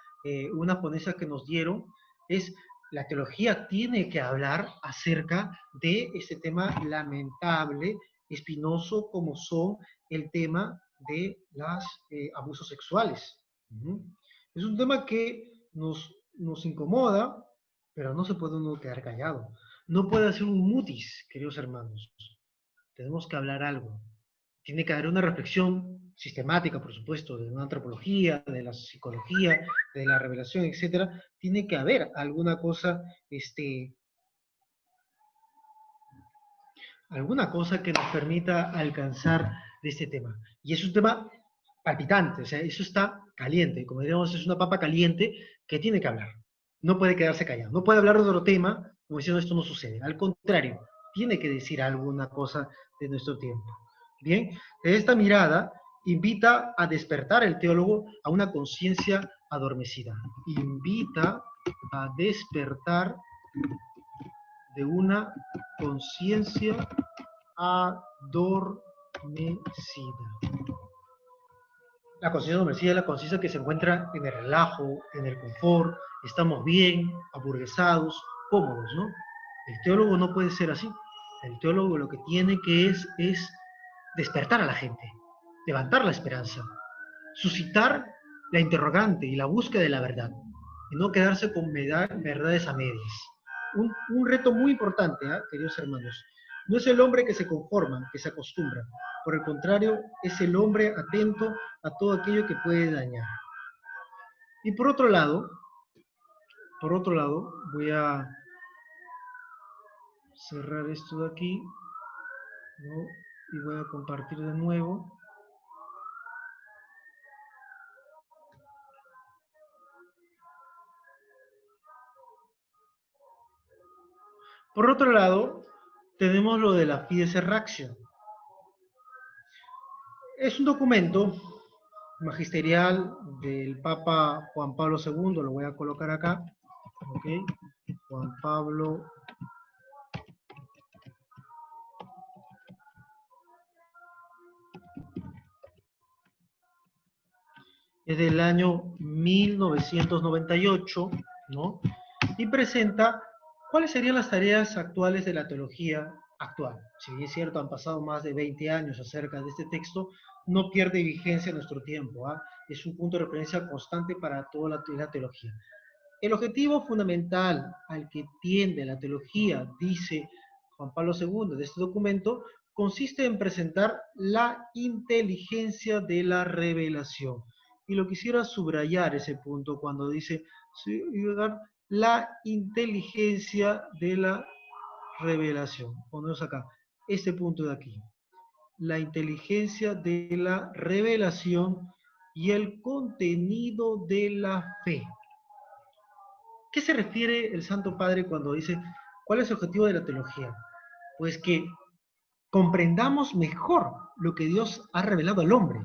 una ponencia que nos dieron, es la teología tiene que hablar acerca de este tema lamentable, espinoso, como son el tema de los abusos sexuales. Es un tema que nos incomoda, pero no se puede uno quedar callado. No puede hacer un mutis, queridos hermanos. Tenemos que hablar algo. Tiene que haber una reflexión sistemática, por supuesto, de una antropología, de la psicología, de la revelación, etcétera. Tiene que haber alguna cosa, alguna cosa que nos permita alcanzar de este tema. Y es un tema palpitante, o sea, eso está caliente, como diríamos, es una papa caliente que tiene que hablar. No puede quedarse callado, no puede hablar de otro tema como diciendo esto no sucede. Al contrario, tiene que decir alguna cosa de nuestro tiempo. Bien, de esta mirada invita a despertar el teólogo a una conciencia adormecida. Invita a despertar de una conciencia adormecida. La conciencia adormecida es la conciencia que se encuentra en el relajo, en el confort, estamos bien, aburguesados, cómodos, ¿no? El teólogo no puede ser así. El teólogo lo que tiene que es despertar a la gente, levantar la esperanza, suscitar la interrogante y la búsqueda de la verdad, y no quedarse con verdades a medias. Un reto muy importante, queridos hermanos. No es el hombre que se conforma, que se acostumbra. Por el contrario, es el hombre atento a todo aquello que puede dañar. Y por otro lado, voy a cerrar esto de aquí, ¿no? Y voy a compartir de nuevo. Por otro lado, tenemos lo de la Fides Ratio. Es un documento magisterial del Papa Juan Pablo II, lo voy a colocar acá, ¿ok? Juan Pablo es del año 1998, ¿no? Y presenta cuáles serían las tareas actuales de la teología actual. Si bien es cierto, han pasado más de 20 años acerca de este texto, no pierde vigencia en nuestro tiempo. ¿Ah? Es un punto de referencia constante para toda la teología. El objetivo fundamental al que tiende la teología, dice Juan Pablo II de este documento, consiste en presentar la inteligencia de la revelación. Y lo quisiera subrayar ese punto cuando dice la inteligencia de la revelación. Ponemos acá, este punto de aquí. La inteligencia de la revelación y el contenido de la fe. ¿Qué se refiere el Santo Padre cuando dice cuál es el objetivo de la teología? Pues que comprendamos mejor lo que Dios ha revelado al hombre,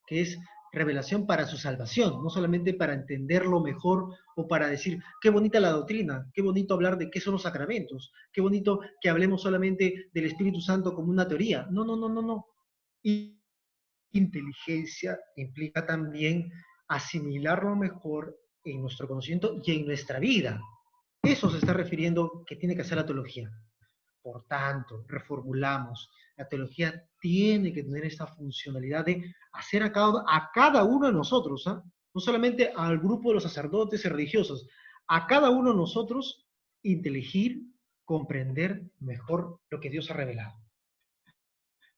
que es revelación para su salvación, no solamente para entenderlo mejor o para decir qué bonita la doctrina, qué bonito hablar de qué son los sacramentos, qué bonito que hablemos solamente del Espíritu Santo como una teoría. No, no, no, no, no. Y inteligencia implica también asimilarlo mejor en nuestro conocimiento y en nuestra vida. Eso se está refiriendo que tiene que hacer la teología. Por tanto, reformulamos, la teología tiene que tener esta funcionalidad de hacer a cada uno de nosotros, ¿eh? No solamente al grupo de los sacerdotes y religiosos, a cada uno de nosotros inteligir, comprender mejor lo que Dios ha revelado.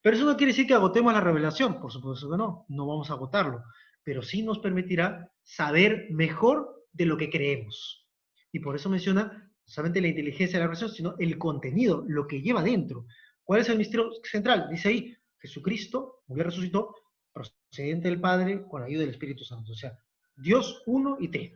Pero eso no quiere decir que agotemos la revelación, por supuesto que no, no vamos a agotarlo, pero sí nos permitirá saber mejor de lo que creemos. Y por eso menciona no solamente la inteligencia de la revelación, sino el contenido, lo que lleva dentro. ¿Cuál es el misterio central? Dice ahí, Jesucristo murió y resucitó, procedente del Padre, con la ayuda del Espíritu Santo. O sea, Dios uno y tres.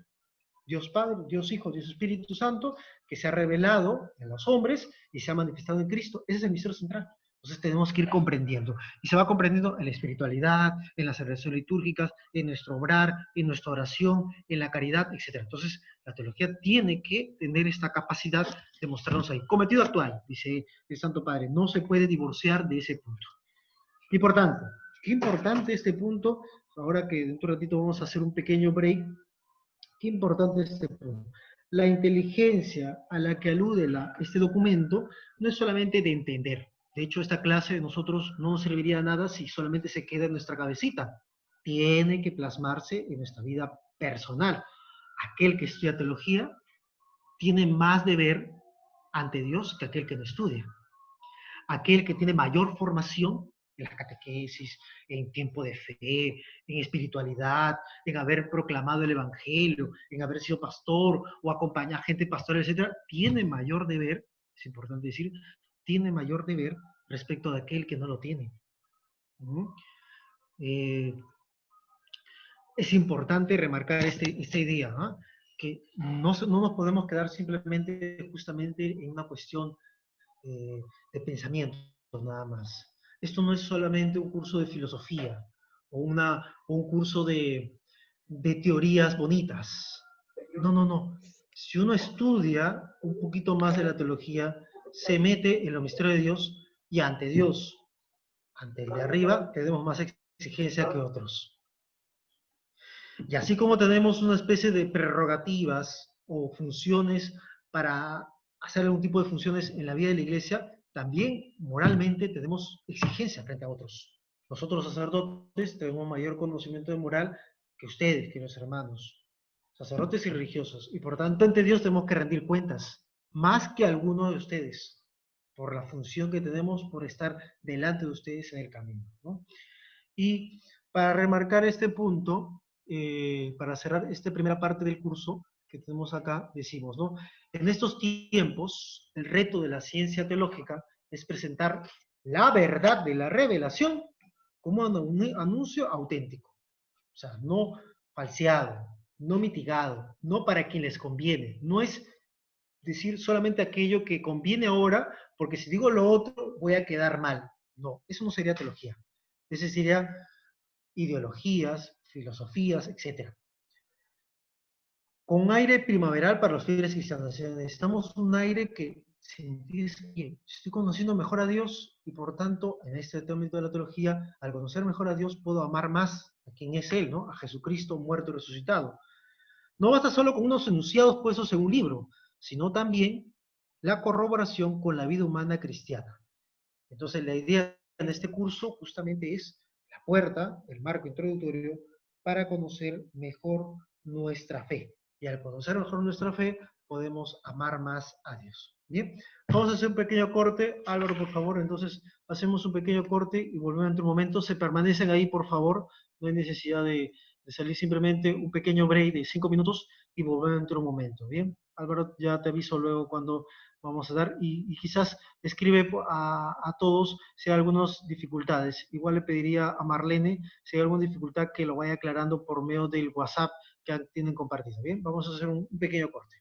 Dios Padre, Dios Hijo, Dios Espíritu Santo, que se ha revelado en los hombres y se ha manifestado en Cristo. Ese es el misterio central. Entonces tenemos que ir comprendiendo. Y se va comprendiendo en la espiritualidad, en las celebraciones litúrgicas, en nuestro obrar, en nuestra oración, en la caridad, etc. Entonces la teología tiene que tener esta capacidad de mostrarnos ahí. Cometido actual, dice el Santo Padre, no se puede divorciar de ese punto. Y por tanto, qué importante este punto, ahora que dentro de un ratito vamos a hacer un pequeño break. Qué importante es este punto. La inteligencia a la que alude este documento no es solamente de entender. De hecho, esta clase de nosotros no nos serviría nada si solamente se queda en nuestra cabecita. Tiene que plasmarse en nuestra vida personal. Aquel que estudia teología tiene más deber ante Dios que aquel que no estudia. Aquel que tiene mayor formación en la catequesis, en tiempo de fe, en espiritualidad, en haber proclamado el Evangelio, en haber sido pastor o acompañar gente pastoral, etc., tiene mayor deber, es importante decir, tiene mayor deber respecto de aquel que no lo tiene. Es importante remarcar esta idea, ¿no? Que no nos podemos quedar simplemente justamente en una cuestión de pensamiento nada más. Esto no es solamente un curso de filosofía o un curso de teorías bonitas. No, no, no. Si uno estudia un poquito más de la teología, se mete en los misterios de Dios y ante Dios, ante el de arriba, tenemos más exigencia que otros. Y así como tenemos una especie de prerrogativas o funciones para hacer algún tipo de funciones en la vida de la iglesia, también moralmente tenemos exigencia frente a otros. Nosotros los sacerdotes tenemos mayor conocimiento de moral que ustedes, queridos hermanos, sacerdotes y religiosos, y por tanto ante Dios tenemos que rendir cuentas, más que alguno de ustedes, por la función que tenemos por estar delante de ustedes en el camino, ¿no? Y para remarcar este punto, para cerrar esta primera parte del curso que tenemos acá, decimos, ¿no? En estos tiempos, el reto de la ciencia teológica es presentar la verdad de la revelación como un anuncio auténtico. O sea, no falseado, no mitigado, no para quien les conviene. No es decir solamente aquello que conviene ahora, porque si digo lo otro voy a quedar mal. No, eso no sería teología. Eso sería ideologías, filosofías, etc. Con aire primaveral para los fieles cristianos. Necesitamos un aire que sentirse bien. Estoy conociendo mejor a Dios y por tanto, en este ámbito de la teología, al conocer mejor a Dios, puedo amar más a quién es Él, ¿no? A Jesucristo muerto y resucitado. No basta solo con unos enunciados puestos en un libro, sino también la corroboración con la vida humana cristiana. Entonces, la idea en este curso justamente es la puerta, el marco introductorio, para conocer mejor nuestra fe. Y al conocer mejor nuestra fe, podemos amar más a Dios. Bien, vamos a hacer un pequeño corte. Álvaro, por favor, entonces hacemos un pequeño corte y volvemos en otro momento. Se permanecen ahí, por favor. No hay necesidad de salir, simplemente un pequeño break de 5 minutos y volver en otro momento. Bien, Álvaro, ya te aviso luego cuando vamos a dar y quizás escribe a todos si hay algunas dificultades. Igual le pediría a Marlene si hay alguna dificultad que lo vaya aclarando por medio del WhatsApp que tienen compartido. Bien, vamos a hacer un pequeño corte.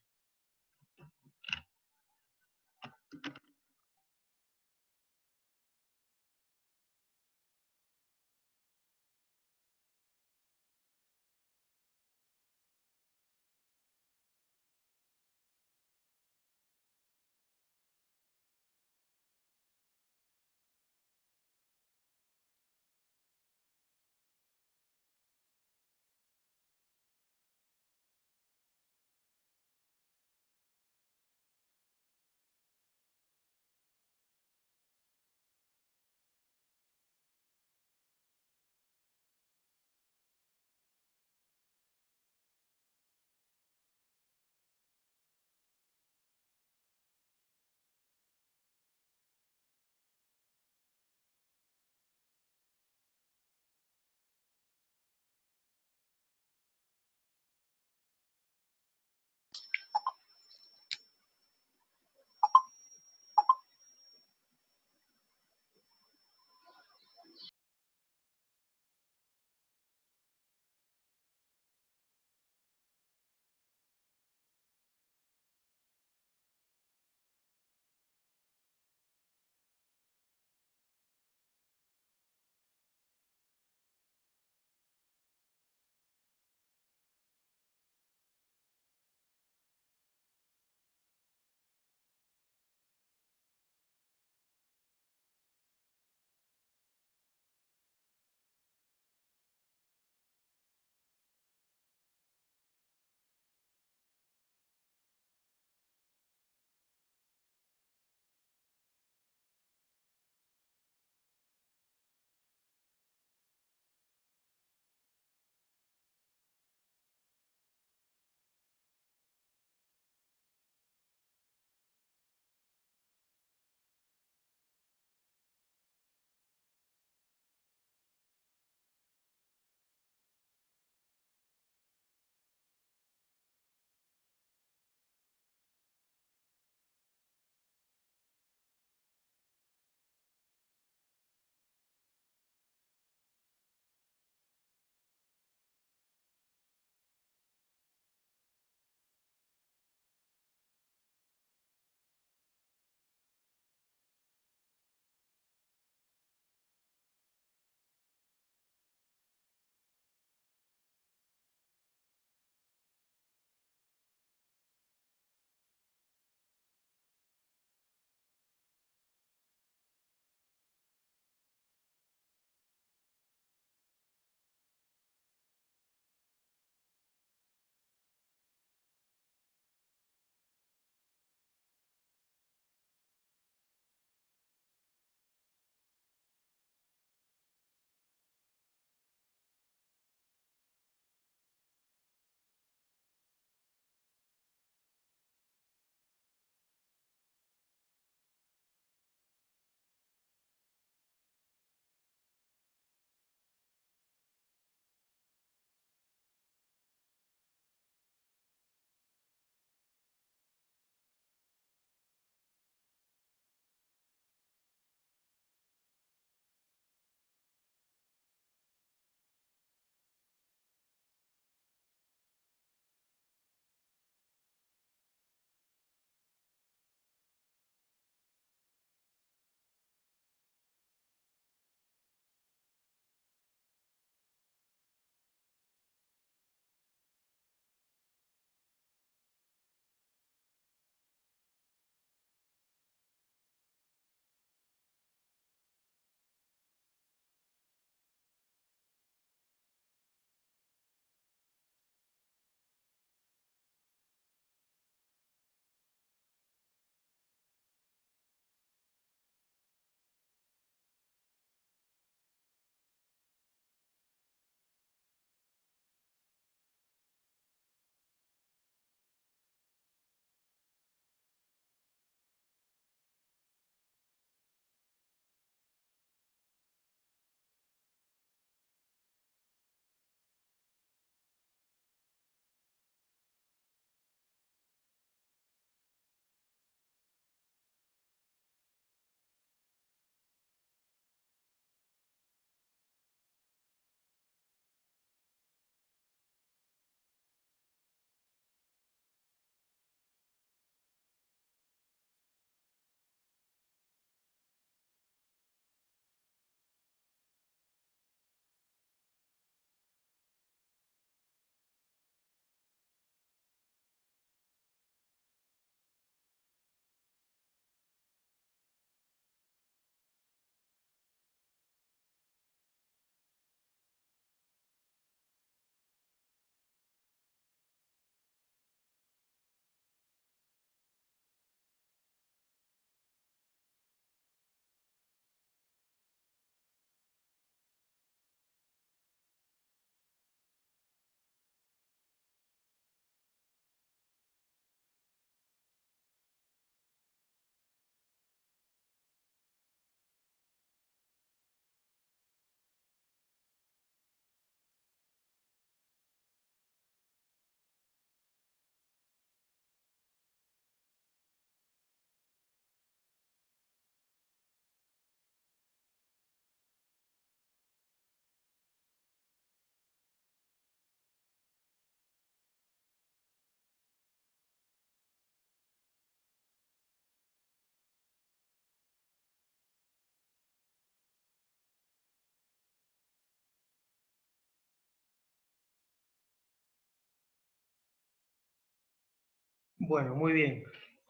Bueno, muy bien.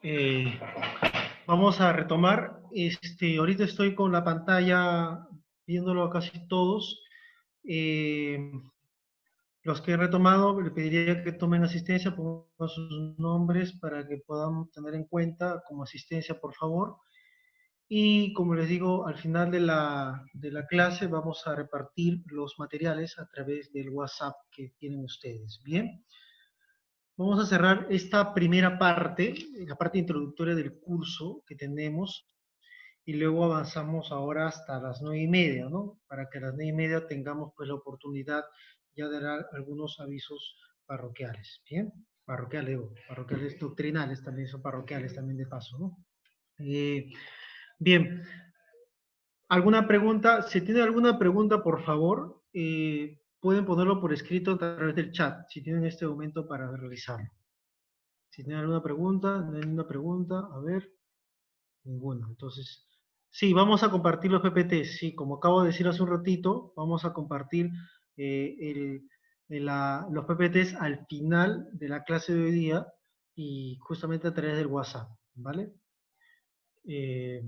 Eh, Vamos a retomar. Ahorita estoy con la pantalla viéndolo casi todos. Eh, los que he retomado, le pediría que tomen asistencia, pongan sus nombres para que podamos tener en cuenta como asistencia, por favor. Y como les digo, al final de la clase vamos a repartir los materiales a través del WhatsApp que tienen ustedes. Bien, vamos a cerrar esta primera parte, la parte introductoria del curso que tenemos, y luego avanzamos ahora hasta las 9:30, ¿no? Para que a las 9:30 tengamos pues la oportunidad ya de dar algunos avisos parroquiales. Bien, parroquiales, digo, parroquiales doctrinales también son parroquiales también de paso, ¿no? Eh, Bien, ¿alguna pregunta? Si tienen alguna pregunta, por favor, pueden ponerlo por escrito a través del chat, si tienen este momento para realizarlo. Si tienen alguna pregunta, no hay ninguna pregunta, a ver, ninguna. Entonces, sí, vamos a compartir los PPTs. Sí, como acabo de decir hace un ratito, vamos a compartir los PPTs al final de la clase de hoy día y justamente a través del WhatsApp, ¿vale? Eh,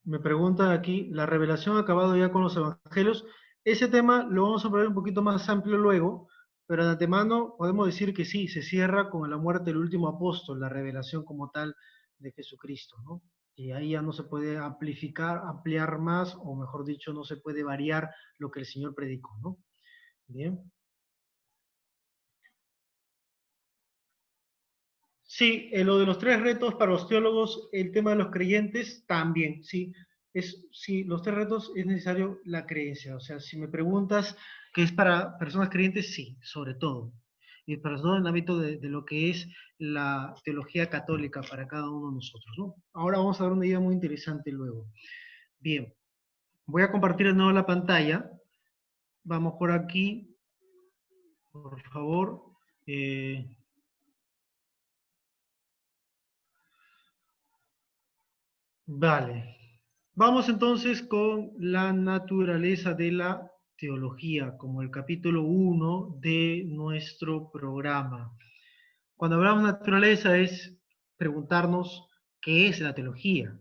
Me pregunta aquí, ¿la revelación ha acabado ya con los evangelios? Ese tema lo vamos a ver un poquito más amplio luego, pero de antemano podemos decir que sí, se cierra con la muerte del último apóstol, la revelación como tal de Jesucristo, ¿no? Y ahí ya no se puede amplificar, ampliar más, o mejor dicho, no se puede variar lo que el Señor predicó, ¿no? Bien. Sí, lo de los tres retos para los teólogos, el tema de los creyentes también, sí. Sí, los tres retos es necesario la creencia. O sea, si me preguntas qué es para personas creyentes, sí, sobre todo. Y para todo en el ámbito de lo que es la teología católica para cada uno de nosotros, ¿no? Ahora vamos a ver una idea muy interesante luego. Bien, voy a compartir de nuevo la pantalla. Vamos por aquí, por favor. Eh, Vale. Vamos entonces con la naturaleza de la teología, como el capítulo 1 de nuestro programa. Cuando hablamos de naturaleza es preguntarnos qué es la teología,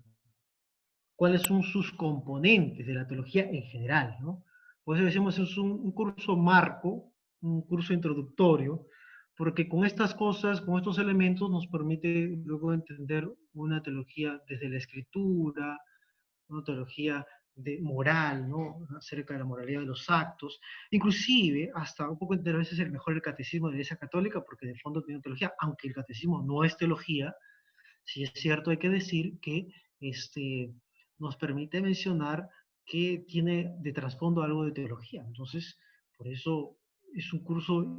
cuáles son sus componentes de la teología en general, ¿no? Por eso decimos es un curso marco, un curso introductorio, porque con estas cosas, con estos elementos nos permite luego entender una teología desde la escritura, una teología de moral, ¿no? Acerca de la moralidad de los actos, inclusive hasta un poco entender a veces el mejor el catecismo de la Iglesia Católica, porque de fondo tiene teología, aunque el catecismo no es teología, sí es cierto, hay que decir que nos permite mencionar que tiene de trasfondo algo de teología. Entonces, por eso es un curso,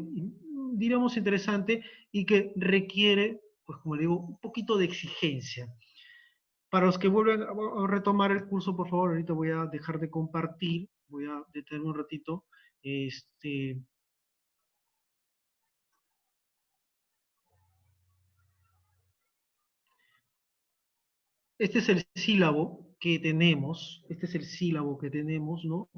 diríamos, interesante y que requiere, pues como le digo, un poquito de exigencia. Para los que vuelven a retomar el curso, por favor, ahorita voy a dejar de compartir, voy a detenerme un ratito. Este, este es el sílabo que tenemos, este es el sílabo que tenemos, ¿no?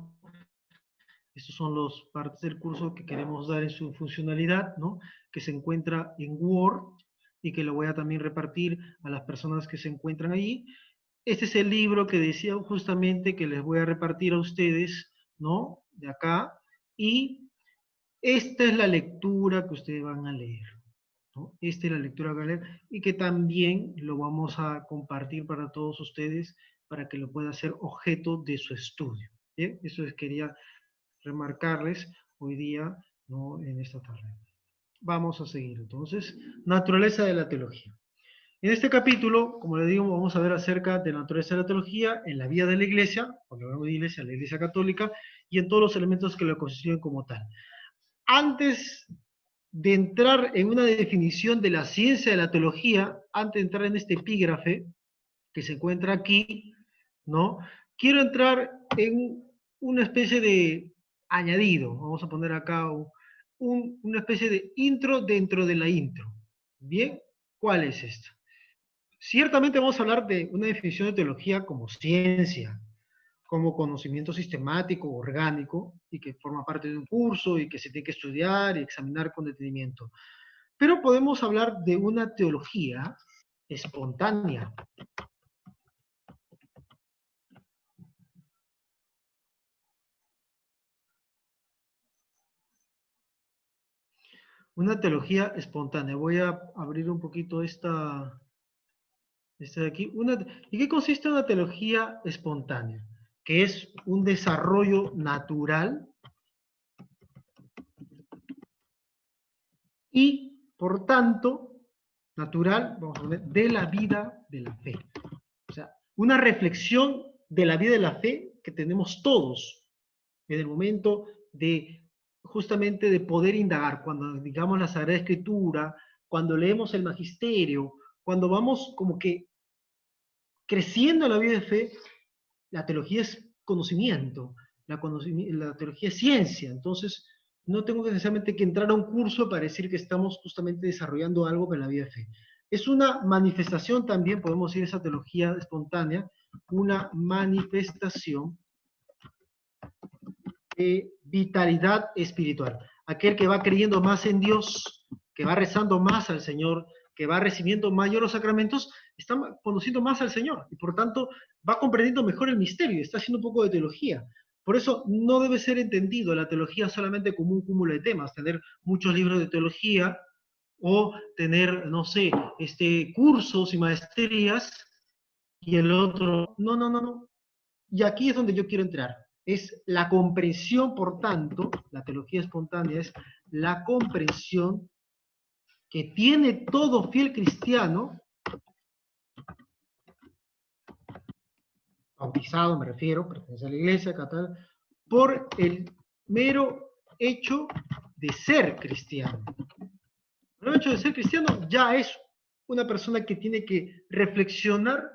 Estos son los partes del curso que queremos dar en su funcionalidad, ¿no? Que se encuentra en Word y que lo voy a también repartir a las personas que se encuentran ahí. Este es el libro que decía justamente que les voy a repartir a ustedes, ¿no? De acá. Y esta es la lectura que ustedes van a leer, ¿no? Esta es la lectura que van a leer y que también lo vamos a compartir para todos ustedes para que lo pueda hacer objeto de su estudio. ¿Bien? Eso es, quería remarcarles hoy día, ¿no? En esta tarde. Vamos a seguir entonces. Naturaleza de la teología. En este capítulo, como le digo, vamos a ver acerca de la naturaleza de la teología en la vida de la iglesia, cuando hablamos de iglesia, la iglesia católica, y en todos los elementos que la constituyen como tal. Antes de entrar en una definición de la ciencia de la teología, antes de entrar en este epígrafe que se encuentra aquí, ¿no? Quiero entrar en una especie de añadido, vamos a poner acá una especie de intro dentro de la intro. ¿Bien? ¿Cuál es esta? Ciertamente vamos a hablar de una definición de teología como ciencia, como conocimiento sistemático, orgánico, y que forma parte de un curso y que se tiene que estudiar y examinar con detenimiento. Pero podemos hablar de una teología espontánea. Una teología espontánea. Voy a abrir un poquito esta de aquí. ¿Y qué consiste una teología espontánea? Que es un desarrollo natural y, por tanto, natural, vamos a poner, de la vida de la fe. O sea, una reflexión de la vida de la fe que tenemos todos en el momento de justamente de poder indagar, cuando digamos la Sagrada Escritura, cuando leemos el Magisterio, cuando vamos como que creciendo en la vida de fe, la teología es conocimiento, la teología es ciencia, entonces no tengo necesariamente que entrar a un curso para decir que estamos justamente desarrollando algo en la vida de fe. Es una manifestación también, podemos decir esa teología espontánea, una manifestación de vitalidad espiritual. Aquel que va creyendo más en Dios, que va rezando más al Señor, que va recibiendo mayores sacramentos, está conociendo más al Señor y por tanto va comprendiendo mejor el misterio, está haciendo un poco de teología. Por eso no debe ser entendido la teología solamente como un cúmulo de temas, tener muchos libros de teología o tener, no sé, cursos y maestrías y el otro, no, no, no, no. Y aquí es donde yo quiero entrar. Es la comprensión, por tanto, la teología espontánea es la comprensión que tiene todo fiel cristiano, bautizado me refiero, pertenece a la iglesia católica, por el mero hecho de ser cristiano. El hecho de ser cristiano ya es una persona que tiene que reflexionar,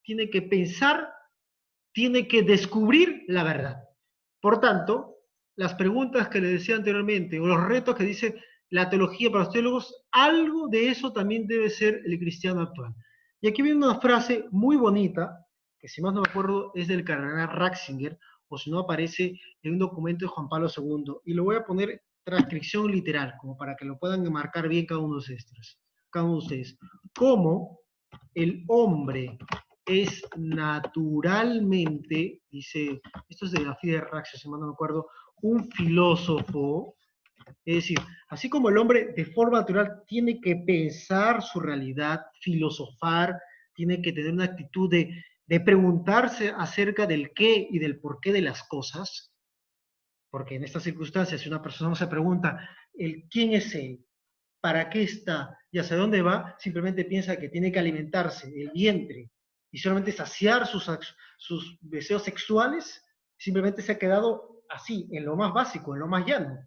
tiene que pensar, tiene que descubrir la verdad. Por tanto, las preguntas que le decía anteriormente, o los retos que dice la teología para los teólogos, algo de eso también debe ser el cristiano actual. Y aquí viene una frase muy bonita, que si más no me acuerdo es del cardenal Ratzinger, o si no aparece en un documento de Juan Pablo II, y lo voy a poner transcripción literal, como para que lo puedan marcar bien cada uno de ustedes. Cada uno de ustedes. ¿Cómo el hombre es naturalmente, dice, esto es de la Fides Ratio, si mal no me acuerdo, un filósofo, es decir, así como el hombre de forma natural tiene que pensar su realidad, filosofar, tiene que tener una actitud de preguntarse acerca del qué y del por qué de las cosas, porque en estas circunstancias, si una persona se pregunta el quién es él, para qué está y hacia dónde va, simplemente piensa que tiene que alimentarse el vientre y solamente saciar sus deseos sexuales, simplemente se ha quedado así, en lo más básico, en lo más llano.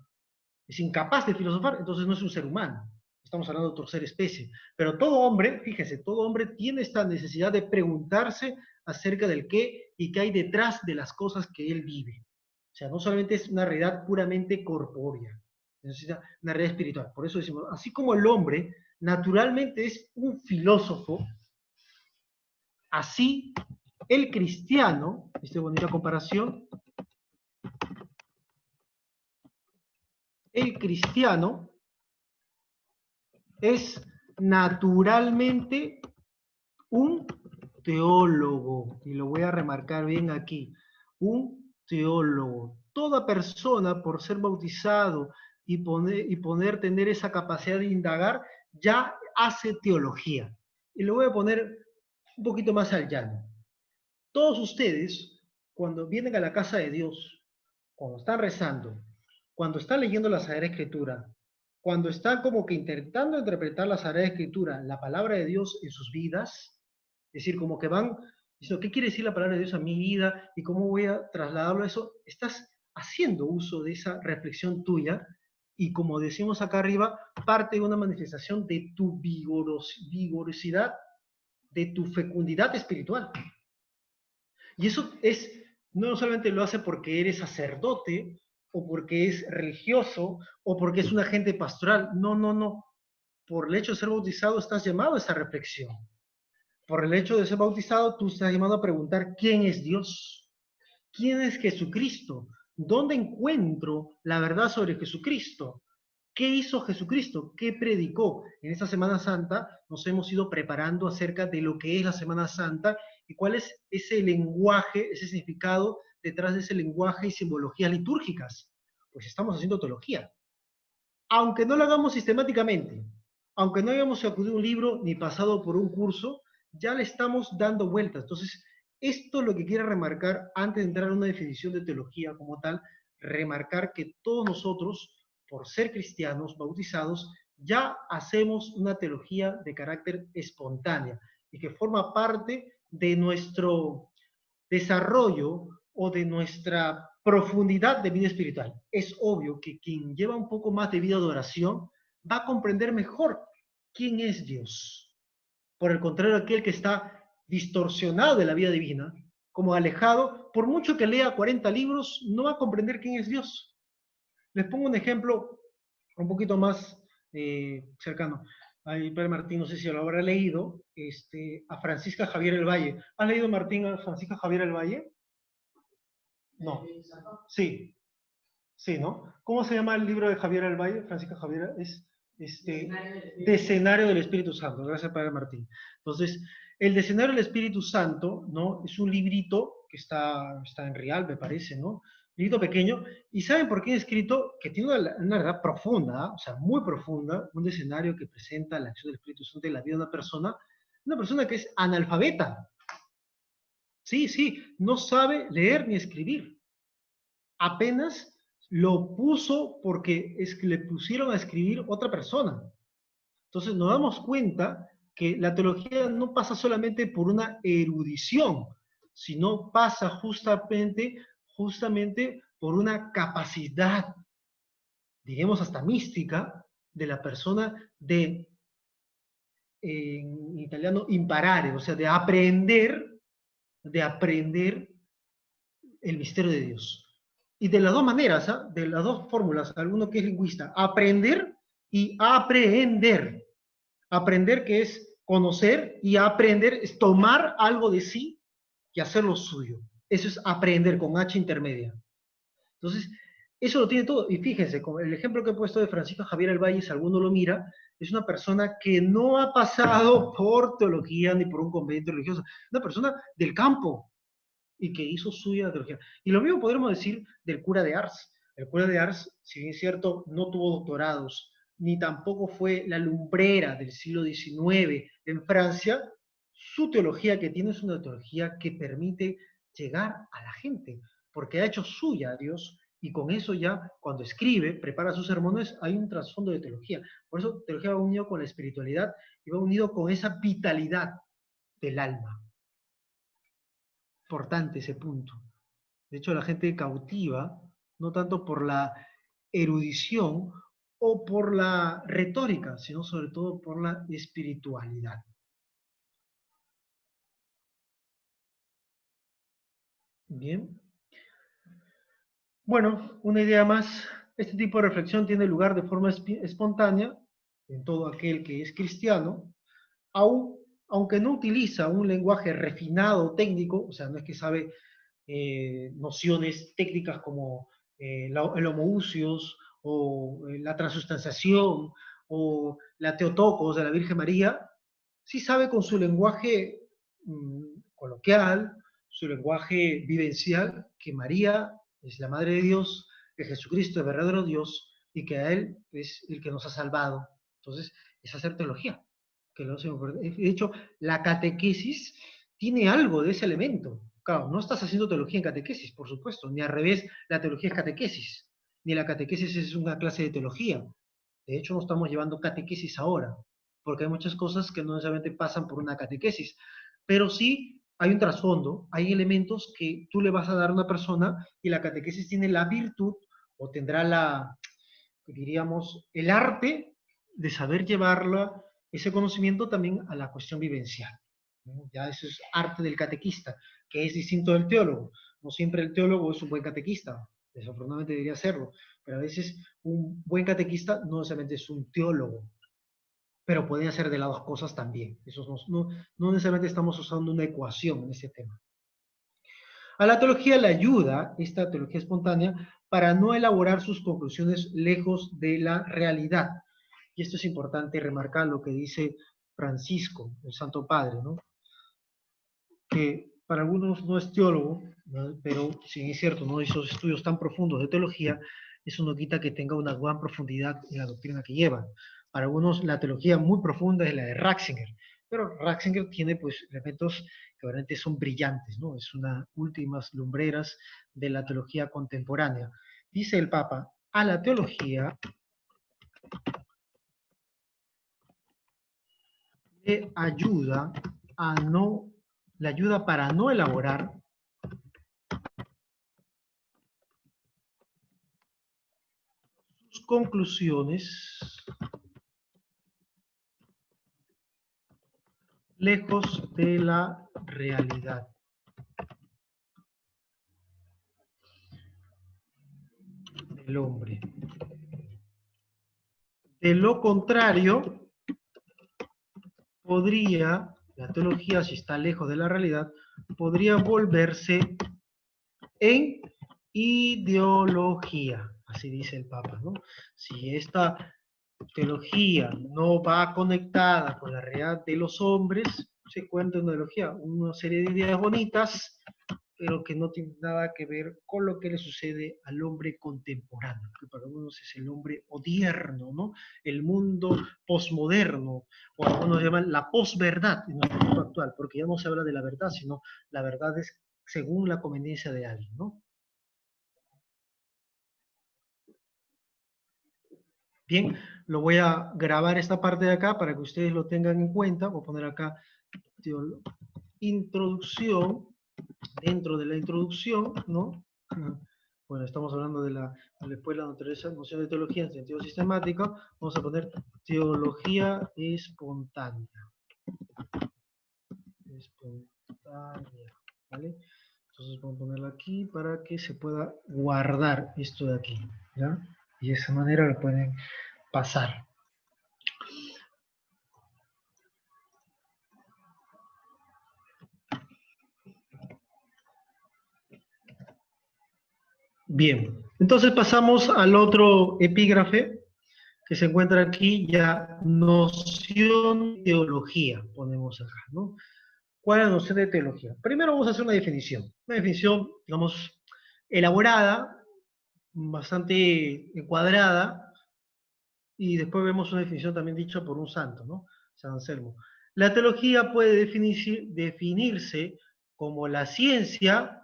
Es incapaz de filosofar, entonces no es un ser humano. Estamos hablando de tercera especie. Pero todo hombre, fíjese, todo hombre tiene esta necesidad de preguntarse acerca del qué y qué hay detrás de las cosas que él vive. O sea, no solamente es una realidad puramente corpórea, necesita una realidad espiritual. Por eso decimos, así como el hombre naturalmente es un filósofo, así el cristiano, esta bonita comparación, el cristiano es naturalmente un teólogo, y lo voy a remarcar bien aquí, un teólogo. Toda persona, por ser bautizado y tener esa capacidad de indagar, ya hace teología. Y lo voy a poner un poquito más al llano. Todos ustedes, cuando vienen a la casa de Dios, cuando están rezando, cuando están leyendo la Sagrada Escritura, cuando están como que intentando interpretar la Sagrada Escritura, la palabra de Dios en sus vidas, es decir, como que van diciendo, ¿qué quiere decir la palabra de Dios a mi vida y cómo voy a trasladarlo a eso? Estás haciendo uso de esa reflexión tuya y como decimos acá arriba, parte de una manifestación de tu vigorosidad, de tu fecundidad espiritual. Y eso es, no solamente lo hace porque eres sacerdote, o porque es religioso, o porque es un agente pastoral. No, no, no. Por el hecho de ser bautizado estás llamado a esa reflexión. Por el hecho de ser bautizado tú estás llamado a preguntar quién es Dios, quién es Jesucristo, dónde encuentro la verdad sobre Jesucristo. ¿Qué hizo Jesucristo? ¿Qué predicó? En esta Semana Santa nos hemos ido preparando acerca de lo que es la Semana Santa y cuál es ese lenguaje, ese significado detrás de ese lenguaje y simbologías litúrgicas. Pues estamos haciendo teología. Aunque no lo hagamos sistemáticamente, aunque no hayamos acudido a un libro ni pasado por un curso, ya le estamos dando vueltas. Entonces, esto es lo que quiero remarcar antes de entrar a una definición de teología como tal, remarcar que todos nosotros, por ser cristianos bautizados, ya hacemos una teología de carácter espontánea y que forma parte de nuestro desarrollo o de nuestra profundidad de vida espiritual. Es obvio que quien lleva un poco más de vida de oración va a comprender mejor quién es Dios. Por el contrario, aquel que está distorsionado de la vida divina, como alejado, por mucho que lea 40 libros, no va a comprender quién es Dios. Les pongo un ejemplo un poquito más cercano. Ahí, Padre Martín, no sé si lo habrá leído, a Francisca Javier el Valle. ¿Has leído, Martín, a Francisca Javier el Valle? No. Sí, sí, ¿no? ¿Cómo se llama el libro de Javier el Valle? Francisca Javier es Decenario del Espíritu Santo. Gracias, Padre Martín. Entonces, el Decenario del Espíritu Santo, ¿no? Es un librito que está en Real, me parece, ¿no? Librito pequeño. ¿Y saben por qué he escrito? Que tiene una verdad profunda, o sea, muy profunda, un escenario que presenta la acción del Espíritu Santo en la vida de una persona que es analfabeta. Sí, sí, no sabe leer ni escribir. Apenas lo puso porque es que le pusieron a escribir otra persona. Entonces nos damos cuenta que la teología no pasa solamente por una erudición, sino pasa justamente por una capacidad, digamos hasta mística, de la persona de, en italiano, imparare, o sea, de aprender el misterio de Dios. Y de las dos maneras, ¿eh? De las dos fórmulas, alguno que es lingüista, aprender y aprehender. Aprender que es conocer y aprender es tomar algo de sí y hacerlo suyo. Eso es aprender con H intermedia. Entonces, eso lo tiene todo. Y fíjense, como el ejemplo que he puesto de Francisco Javier el Valle, si alguno lo mira, es una persona que no ha pasado por teología ni por un convento religioso. Una persona del campo, y que hizo suya la teología. Y lo mismo podríamos decir del cura de Ars. El cura de Ars, si bien es cierto, no tuvo doctorados, ni tampoco fue la lumbrera del siglo XIX en Francia, su teología que tiene es una teología que permite llegar a la gente, porque ha hecho suya a Dios, y con eso ya, cuando escribe, prepara sus sermones, hay un trasfondo de teología. Por eso teología va unido con la espiritualidad y va unido con esa vitalidad del alma. Importante ese punto. De hecho, la gente cautiva, no tanto por la erudición o por la retórica, sino sobre todo por la espiritualidad. Bien. Bueno, una idea más. Este tipo de reflexión tiene lugar de forma espontánea en todo aquel que es cristiano, aunque no utiliza un lenguaje refinado, técnico, o sea, no es que sabe nociones técnicas como el homoousios o la transustanciación o la Teotocos de la Virgen María, sí sabe con su lenguaje coloquial, su lenguaje vivencial, que María es la Madre de Dios, que Jesucristo es verdadero Dios y que a Él es el que nos ha salvado. Entonces, es hacer teología. De hecho, la catequesis tiene algo de ese elemento. Claro, no estás haciendo teología en catequesis, por supuesto, ni al revés, la teología es catequesis, ni la catequesis es una clase de teología. De hecho, no estamos llevando catequesis ahora, porque hay muchas cosas que no necesariamente pasan por una catequesis, pero sí hay un trasfondo, hay elementos que tú le vas a dar a una persona y la catequesis tiene la virtud o tendrá diríamos, el arte de saber llevarla, ese conocimiento también a la cuestión vivencial. ¿No? Ya eso es arte del catequista, que es distinto del teólogo. No siempre el teólogo es un buen catequista, desafortunadamente debería serlo, pero a veces un buen catequista no necesariamente es un teólogo, pero pueden hacer de las dos cosas también. Eso no necesariamente estamos usando una ecuación en ese tema. A la teología le ayuda, esta teología espontánea, para no elaborar sus conclusiones lejos de la realidad. Y esto es importante remarcar lo que dice Francisco, el Santo Padre, ¿no? Que para algunos no es teólogo, ¿no? Pero si es cierto, no hizo estudios tan profundos de teología, eso no quita que tenga una gran profundidad en la doctrina que lleva. Para algunos la teología muy profunda es la de Ratzinger, pero Ratzinger tiene pues elementos que realmente son brillantes, ¿no? Es una últimas lumbreras de la teología contemporánea. Dice el Papa, a la teología le ayuda a no, le ayuda para no elaborar sus conclusiones lejos de la realidad del hombre. De lo contrario, podría, la teología, si está lejos de la realidad, podría volverse en ideología, así dice el Papa, ¿no? Si esta teología no va conectada con la realidad de los hombres, se cuenta una ideología, una serie de ideas bonitas, pero que no tiene nada que ver con lo que le sucede al hombre contemporáneo, que para algunos es el hombre odierno, ¿no? El mundo posmoderno, o algunos llaman la posverdad en nuestro mundo actual, porque ya no se habla de la verdad, sino la verdad es según la conveniencia de alguien, ¿no? Bien, lo voy a grabar esta parte de acá para que ustedes lo tengan en cuenta. Voy a poner acá introducción, dentro de la introducción, ¿no? Bueno, estamos hablando después de la naturaleza, noción de teología en sentido sistemático. Vamos a poner teología espontánea. Espontánea, ¿vale? Entonces vamos a ponerlo aquí para que se pueda guardar esto de aquí, ¿ya? Y de esa manera lo pueden pasar. Bien, entonces pasamos al otro epígrafe que se encuentra aquí, ya noción de teología, ponemos acá, ¿no? ¿Cuál es la noción de teología? Primero vamos a hacer una definición, digamos, elaborada, bastante encuadrada, y después vemos una definición también dicha por un santo, ¿no? San Anselmo. La teología puede definirse como la ciencia,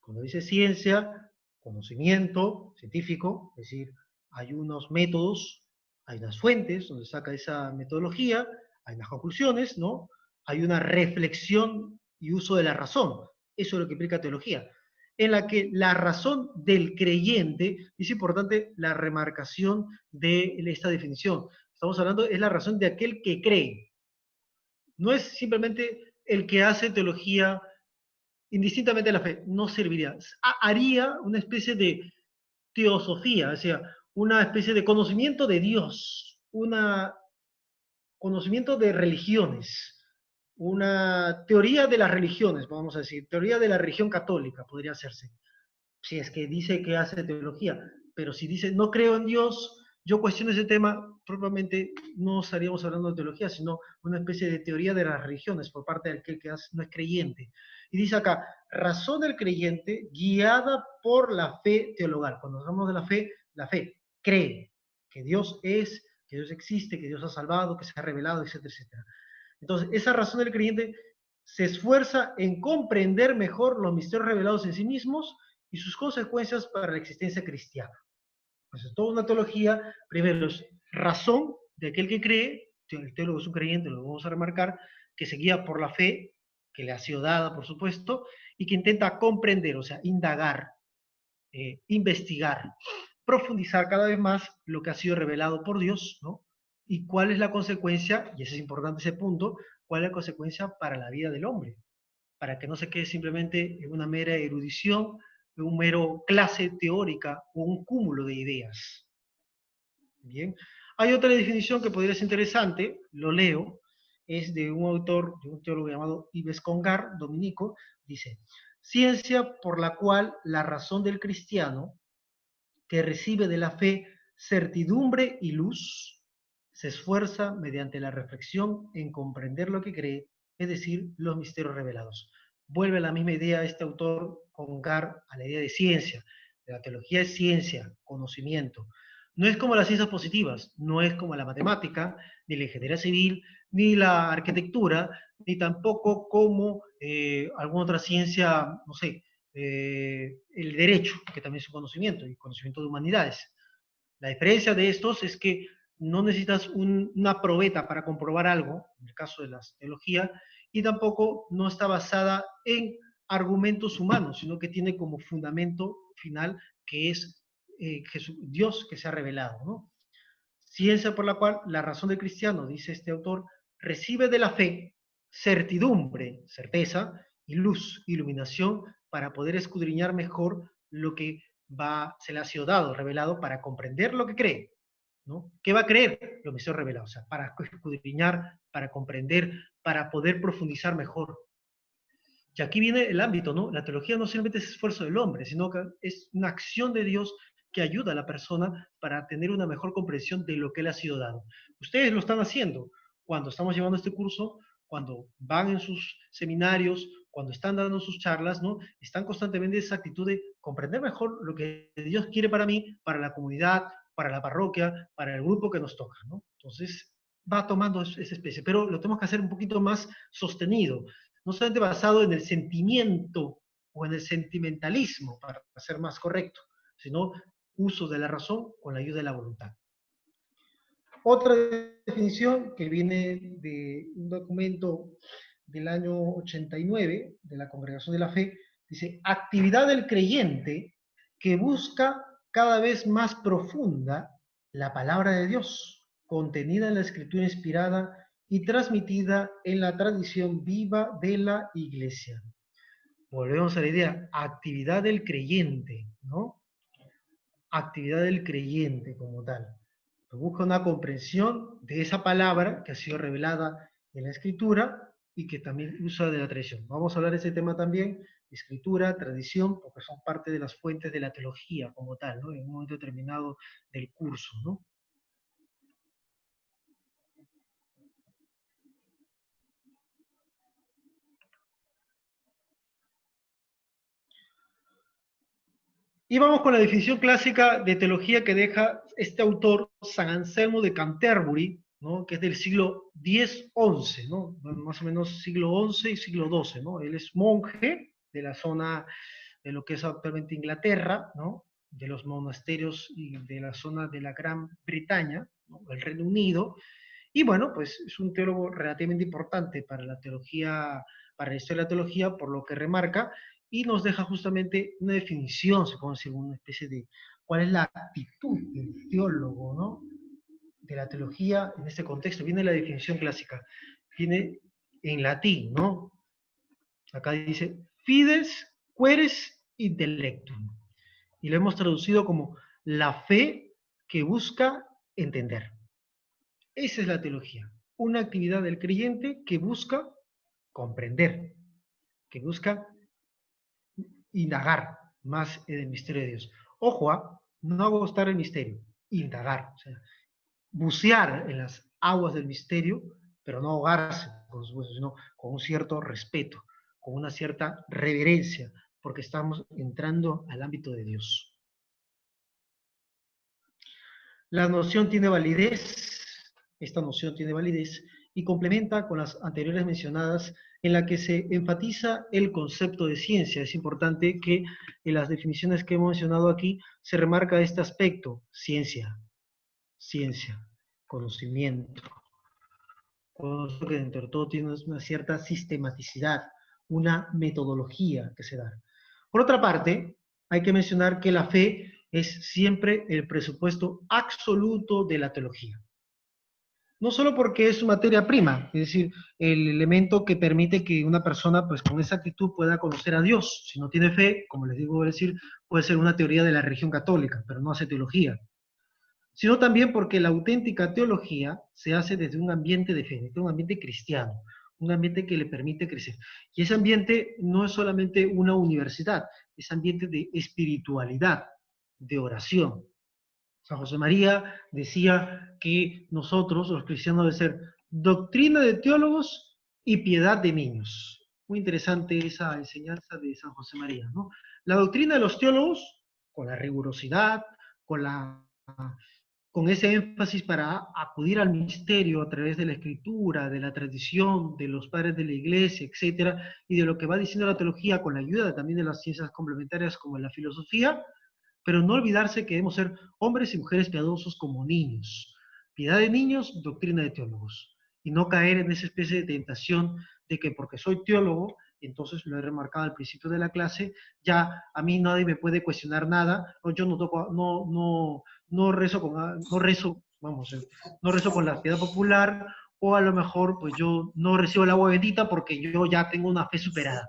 cuando dice ciencia, conocimiento científico, es decir, hay unos métodos, hay unas fuentes donde saca esa metodología, hay unas conclusiones, ¿no? Hay una reflexión y uso de la razón. Eso es lo que implica teología. En la que la razón del creyente, es importante la remarcación de esta definición. Estamos hablando, es la razón de aquel que cree. No es simplemente el que hace teología indistintamente de la fe, no serviría. Haría una especie de teosofía, o sea, una especie de conocimiento de Dios, un conocimiento de religiones, una teoría de las religiones, vamos a decir, teoría de la religión católica podría hacerse, si es que dice que hace teología, pero si dice no creo en Dios, yo cuestiono ese tema, propiamente no estaríamos hablando de teología, sino una especie de teoría de las religiones por parte del que no es creyente. Y dice acá, razón del creyente guiada por la fe teologal. Cuando hablamos de la fe cree que Dios es, que Dios existe, que Dios ha salvado, que se ha revelado, etcétera, etcétera. Entonces, esa razón del creyente se esfuerza en comprender mejor los misterios revelados en sí mismos y sus consecuencias para la existencia cristiana. Entonces, toda una teología, primero es razón de aquel que cree, el teólogo es un creyente, lo vamos a remarcar, que se guía por la fe, que le ha sido dada, por supuesto, y que intenta comprender, o sea, indagar, investigar, profundizar cada vez más lo que ha sido revelado por Dios, ¿no? Y cuál es la consecuencia, y ese es importante ese punto, cuál es la consecuencia para la vida del hombre, para que no se quede simplemente en una mera erudición, en un mero clase teórica o un cúmulo de ideas. Bien. Hay otra definición que podría ser interesante, lo leo, es de un autor, de un teólogo llamado Yves Congar, dominico, dice, ciencia por la cual la razón del cristiano, que recibe de la fe certidumbre y luz, se esfuerza mediante la reflexión en comprender lo que cree, es decir, los misterios revelados. Vuelve a la misma idea este autor con Gar a la idea de ciencia. La teología es ciencia, conocimiento. No es como las ciencias positivas, no es como la matemática, ni la ingeniería civil, ni la arquitectura, ni tampoco como alguna otra ciencia, no sé, el derecho, que también es un conocimiento, y conocimiento de humanidades. La diferencia de estos es que no necesitas una probeta para comprobar algo, en el caso de la teología, y tampoco no está basada en argumentos humanos, sino que tiene como fundamento final que es Dios que se ha revelado, ¿no? Ciencia por la cual la razón del cristiano, dice este autor, recibe de la fe certidumbre, certeza, y luz, iluminación, para poder escudriñar mejor lo que se le ha sido dado, revelado, para comprender lo que cree, ¿no? ¿Qué va a creer? Lo que se ha revelado, o sea, para escudriñar, para comprender, para poder profundizar mejor. Y aquí viene el ámbito, ¿no? La teología no simplemente es esfuerzo del hombre, sino que es una acción de Dios que ayuda a la persona para tener una mejor comprensión de lo que le ha sido dado. Ustedes lo están haciendo cuando estamos llevando este curso, cuando van en sus seminarios, cuando están dando sus charlas, ¿no? Están constantemente en esa actitud de comprender mejor lo que Dios quiere para mí, para la comunidad, para la parroquia, para el grupo que nos toca, ¿no? Entonces, va tomando esa especie, pero lo tenemos que hacer un poquito más sostenido, no solamente basado en el sentimiento o en el sentimentalismo, para ser más correcto, sino uso de la razón con la ayuda de la voluntad. Otra definición que viene de un documento del año 89 de la Congregación de la Fe, dice, actividad del creyente que busca cada vez más profunda la palabra de Dios, contenida en la Escritura inspirada y transmitida en la tradición viva de la Iglesia. Volvemos a la idea, actividad del creyente, ¿no? Actividad del creyente como tal. Busca una comprensión de esa palabra que ha sido revelada en la Escritura y que también usa de la tradición. Vamos a hablar de ese tema también, Escritura, tradición, porque son parte de las fuentes de la teología como tal, ¿no? En un momento determinado del curso, ¿no? Y vamos con la definición clásica de teología que deja este autor, San Anselmo de Canterbury, ¿no? Que es del siglo X-XI, ¿no? Más o menos siglo XI y siglo XII, ¿no? Él es monje de la zona de lo que es actualmente Inglaterra, ¿no? De los monasterios y de la zona de la Gran Bretaña, ¿no? El Reino Unido, y bueno, pues es un teólogo relativamente importante para la teología, para la historia de la teología, por lo que remarca, y nos deja justamente una definición, se puede decir, una especie de cuál es la actitud del teólogo, ¿no? De la teología en este contexto. Viene la definición clásica, viene en latín, ¿no? Acá dice, fides queres intellectum, y lo hemos traducido como la fe que busca entender. Esa es la teología, una actividad del creyente que busca comprender, que busca indagar más en el misterio de Dios. Ojo, no agostar el misterio, indagar, o sea, bucear en las aguas del misterio, pero no ahogarse, por supuesto, sino con un cierto respeto, con una cierta reverencia, porque estamos entrando al ámbito de Dios. La noción tiene validez, esta noción tiene validez y complementa con las anteriores mencionadas en la que se enfatiza el concepto de ciencia. Es importante que en las definiciones que hemos mencionado aquí se remarca este aspecto, ciencia, ciencia, conocimiento. Conozco que dentro de todo tiene una cierta sistematicidad, una metodología que se da. Por otra parte, hay que mencionar que la fe es siempre el presupuesto absoluto de la teología. No solo porque es su materia prima, es decir, el elemento que permite que una persona, pues con esa actitud pueda conocer a Dios. Si no tiene fe, como les digo, decir, puede ser una teoría de la religión católica, pero no hace teología. Sino también porque la auténtica teología se hace desde un ambiente de fe, desde un ambiente cristiano, un ambiente que le permite crecer. Y ese ambiente no es solamente una universidad, es ambiente de espiritualidad, de oración. San José María decía que nosotros, los cristianos, debe ser doctrina de teólogos y piedad de niños. Muy interesante esa enseñanza de San José María, ¿no? La doctrina de los teólogos, con la rigurosidad, con con ese énfasis para acudir al misterio a través de la escritura, de la tradición, de los padres de la iglesia, etcétera, y de lo que va diciendo la teología con la ayuda también de las ciencias complementarias como la filosofía, pero no olvidarse que debemos ser hombres y mujeres piadosos como niños. Piedad de niños, doctrina de teólogos. Y no caer en esa especie de tentación de que porque soy teólogo, entonces lo he remarcado al principio de la clase, ya a mí nadie me puede cuestionar nada, o yo no toco, no rezo con, no rezo, vamos, no rezo con la piedad popular, o a lo mejor pues yo no recibo el agua bendita porque yo ya tengo una fe superada.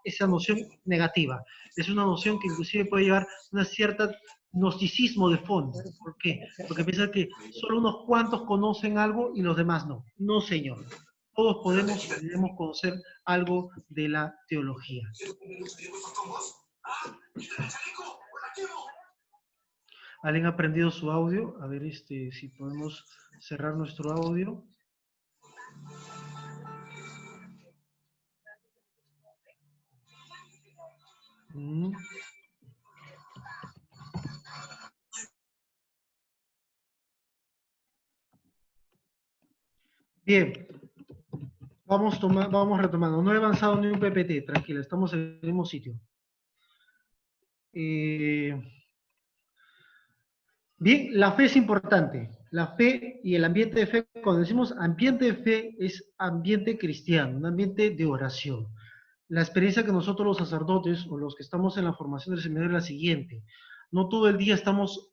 Esa noción negativa. Es una noción que inclusive puede llevar una cierta gnosticismo de fondo. ¿Por qué? Porque piensa que solo unos cuantos conocen algo y los demás no. No, señor. Todos podemos y debemos conocer algo de la teología. ¿Alguien ha prendido su audio? A ver si podemos cerrar nuestro audio. Bien, vamos retomando. No he avanzado ni un PPT, tranquila, estamos en el mismo sitio. Bien, la fe es importante. La fe y el ambiente de fe, cuando decimos ambiente de fe, es ambiente cristiano, un ambiente de oración. La experiencia que nosotros los sacerdotes o los que estamos en la formación del seminario es la siguiente. No todo el día estamos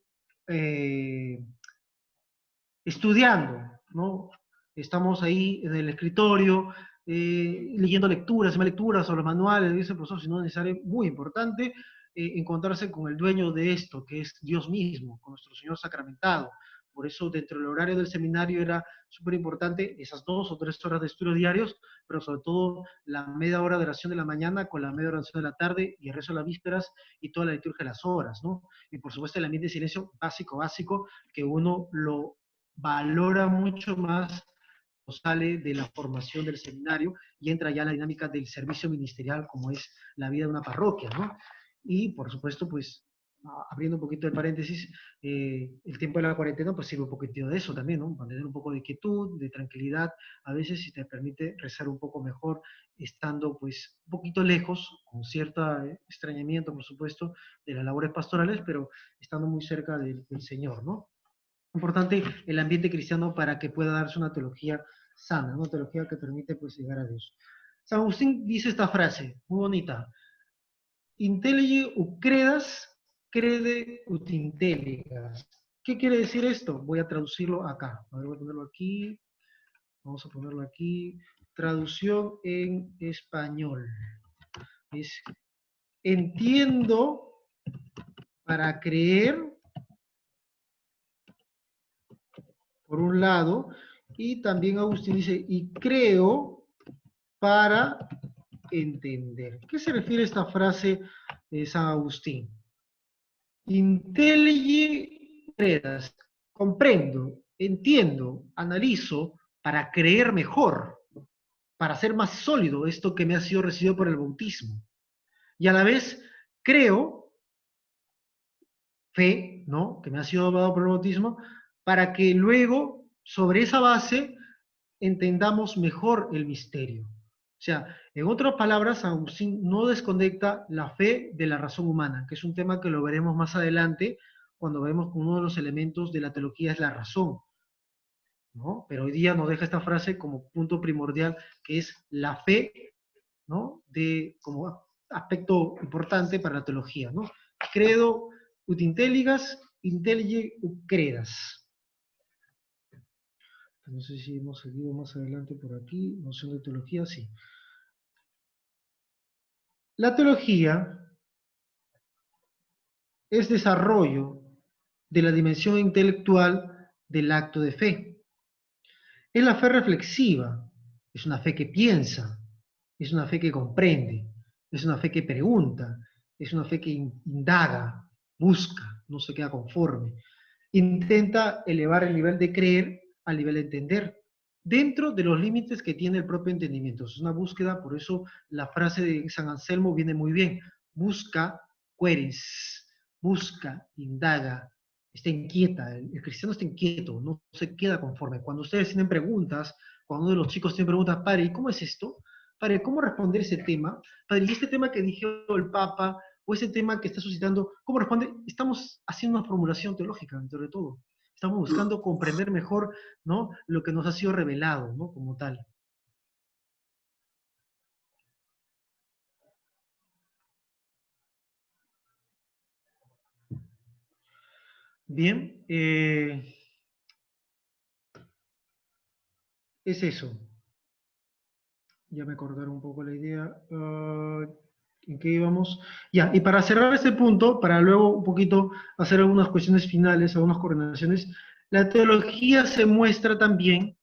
estudiando, ¿no? Estamos ahí en el escritorio, leyendo lecturas o los manuales, dice el profesor, sino es necesario, muy importante, encontrarse con el dueño de esto, que es Dios mismo, con nuestro Señor sacramentado. Por eso, dentro del horario del seminario era súper importante esas 2 o 3 horas de estudio diarios, pero sobre todo la media hora de oración de la mañana con la media hora de oración de la tarde y el resto de las vísperas y toda la liturgia de las horas, ¿no? Y por supuesto el ambiente de silencio básico, que uno lo valora mucho más o sale de la formación del seminario y entra ya la dinámica del servicio ministerial como es la vida de una parroquia, ¿no? Y por supuesto, pues, abriendo un poquito de paréntesis, el tiempo de la cuarentena pues sirve un poquito de eso también, ¿no? Mantener un poco de quietud, de tranquilidad, a veces si te permite rezar un poco mejor, estando pues un poquito lejos, con cierto extrañamiento, por supuesto, de las labores pastorales, pero estando muy cerca del Señor, ¿no? Importante el ambiente cristiano para que pueda darse una teología sana, una teología que permite pues llegar a Dios. San Agustín dice esta frase, muy bonita, Intellige ut credas, crede ut intelligas. ¿Qué quiere decir esto? Voy a traducirlo acá. A ver, voy a ponerlo aquí. Vamos a ponerlo aquí. Traducción en español. Es, entiendo para creer, por un lado, y también Agustín dice, y creo para entender. ¿Qué se refiere a esta frase de San Agustín? Intellige credas, comprendo, entiendo, analizo para creer mejor, para ser más sólido esto que me ha sido recibido por el bautismo. Y a la vez creo, fe, ¿no? Que me ha sido dado por el bautismo, para que luego, sobre esa base, entendamos mejor el misterio. O sea, en otras palabras, Agustín no desconecta la fe de la razón humana, que es un tema que lo veremos más adelante cuando vemos que uno de los elementos de la teología es la razón, ¿no? Pero hoy día nos deja esta frase como punto primordial, que es la fe, ¿no? Como aspecto importante para la teología, ¿no? Credo ut intelligas, intellige ut credas. No sé si hemos seguido más adelante por aquí, noción de teología, sí. La teología es desarrollo de la dimensión intelectual del acto de fe. Es la fe reflexiva, es una fe que piensa, es una fe que comprende, es una fe que pregunta, es una fe que indaga, busca, no se queda conforme. Intenta elevar el nivel de creer al nivel de entender, dentro de los límites que tiene el propio entendimiento. Es una búsqueda, por eso la frase de San Anselmo viene muy bien. Busca, queris, busca, indaga, está inquieta. El cristiano está inquieto, no se queda conforme. Cuando ustedes tienen preguntas, cuando uno de los chicos tiene preguntas, padre, ¿y cómo es esto? Padre, ¿cómo responder ese tema? Padre, ¿y este tema que dijo el Papa, o ese tema que está suscitando, cómo responde? Estamos haciendo una formulación teológica, dentro de todo. Estamos buscando comprender mejor, ¿no?, lo que nos ha sido revelado, ¿no?, como tal. Bien, es eso. Ya me acordaron un poco la idea. ¿En qué íbamos? Ya, y para cerrar este punto, para luego un poquito hacer algunas cuestiones finales, algunas coordinaciones, la teología se muestra también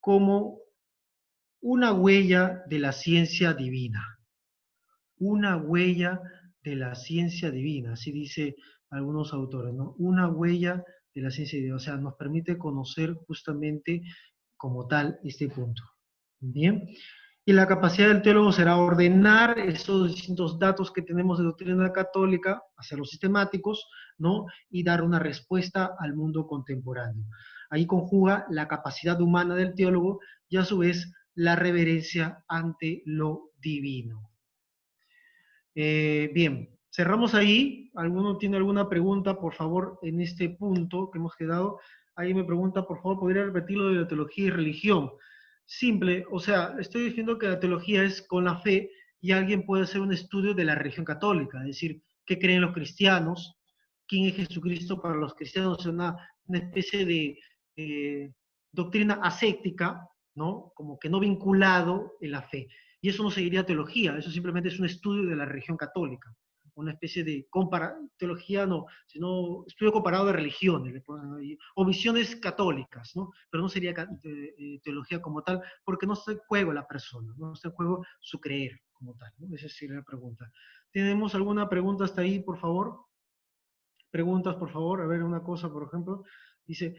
como una huella de la ciencia divina. Una huella de la ciencia divina, así dice algunos autores, ¿no? Una huella de la ciencia divina, o sea, nos permite conocer justamente como tal este punto. Bien, y la capacidad del teólogo será ordenar esos distintos datos que tenemos de doctrina católica, hacerlos sistemáticos, ¿no? Y dar una respuesta al mundo contemporáneo. Ahí conjuga la capacidad humana del teólogo y a su vez la reverencia ante lo divino. Bien, cerramos ahí. ¿Alguno tiene alguna pregunta, por favor, en este punto que hemos quedado? Ahí me pregunta, por favor, ¿podría repetir lo de la teología y religión? Simple, o sea, estoy diciendo que la teología es con la fe y alguien puede hacer un estudio de la religión católica, es decir, qué creen los cristianos, quién es Jesucristo para los cristianos, una especie de doctrina ascética, ¿no? Como que no vinculado en la fe. Y eso no seguiría teología, eso simplemente es un estudio de la religión católica, una especie de teología no, sino estudio comparado de religiones, o visiones católicas, ¿no? Pero no sería teología como tal, porque no está en juego la persona, no está en juego su creer como tal, ¿no? Esa sería la pregunta. ¿Tenemos alguna pregunta hasta ahí, por favor? Preguntas, por favor. A ver, una cosa, por ejemplo. Dice,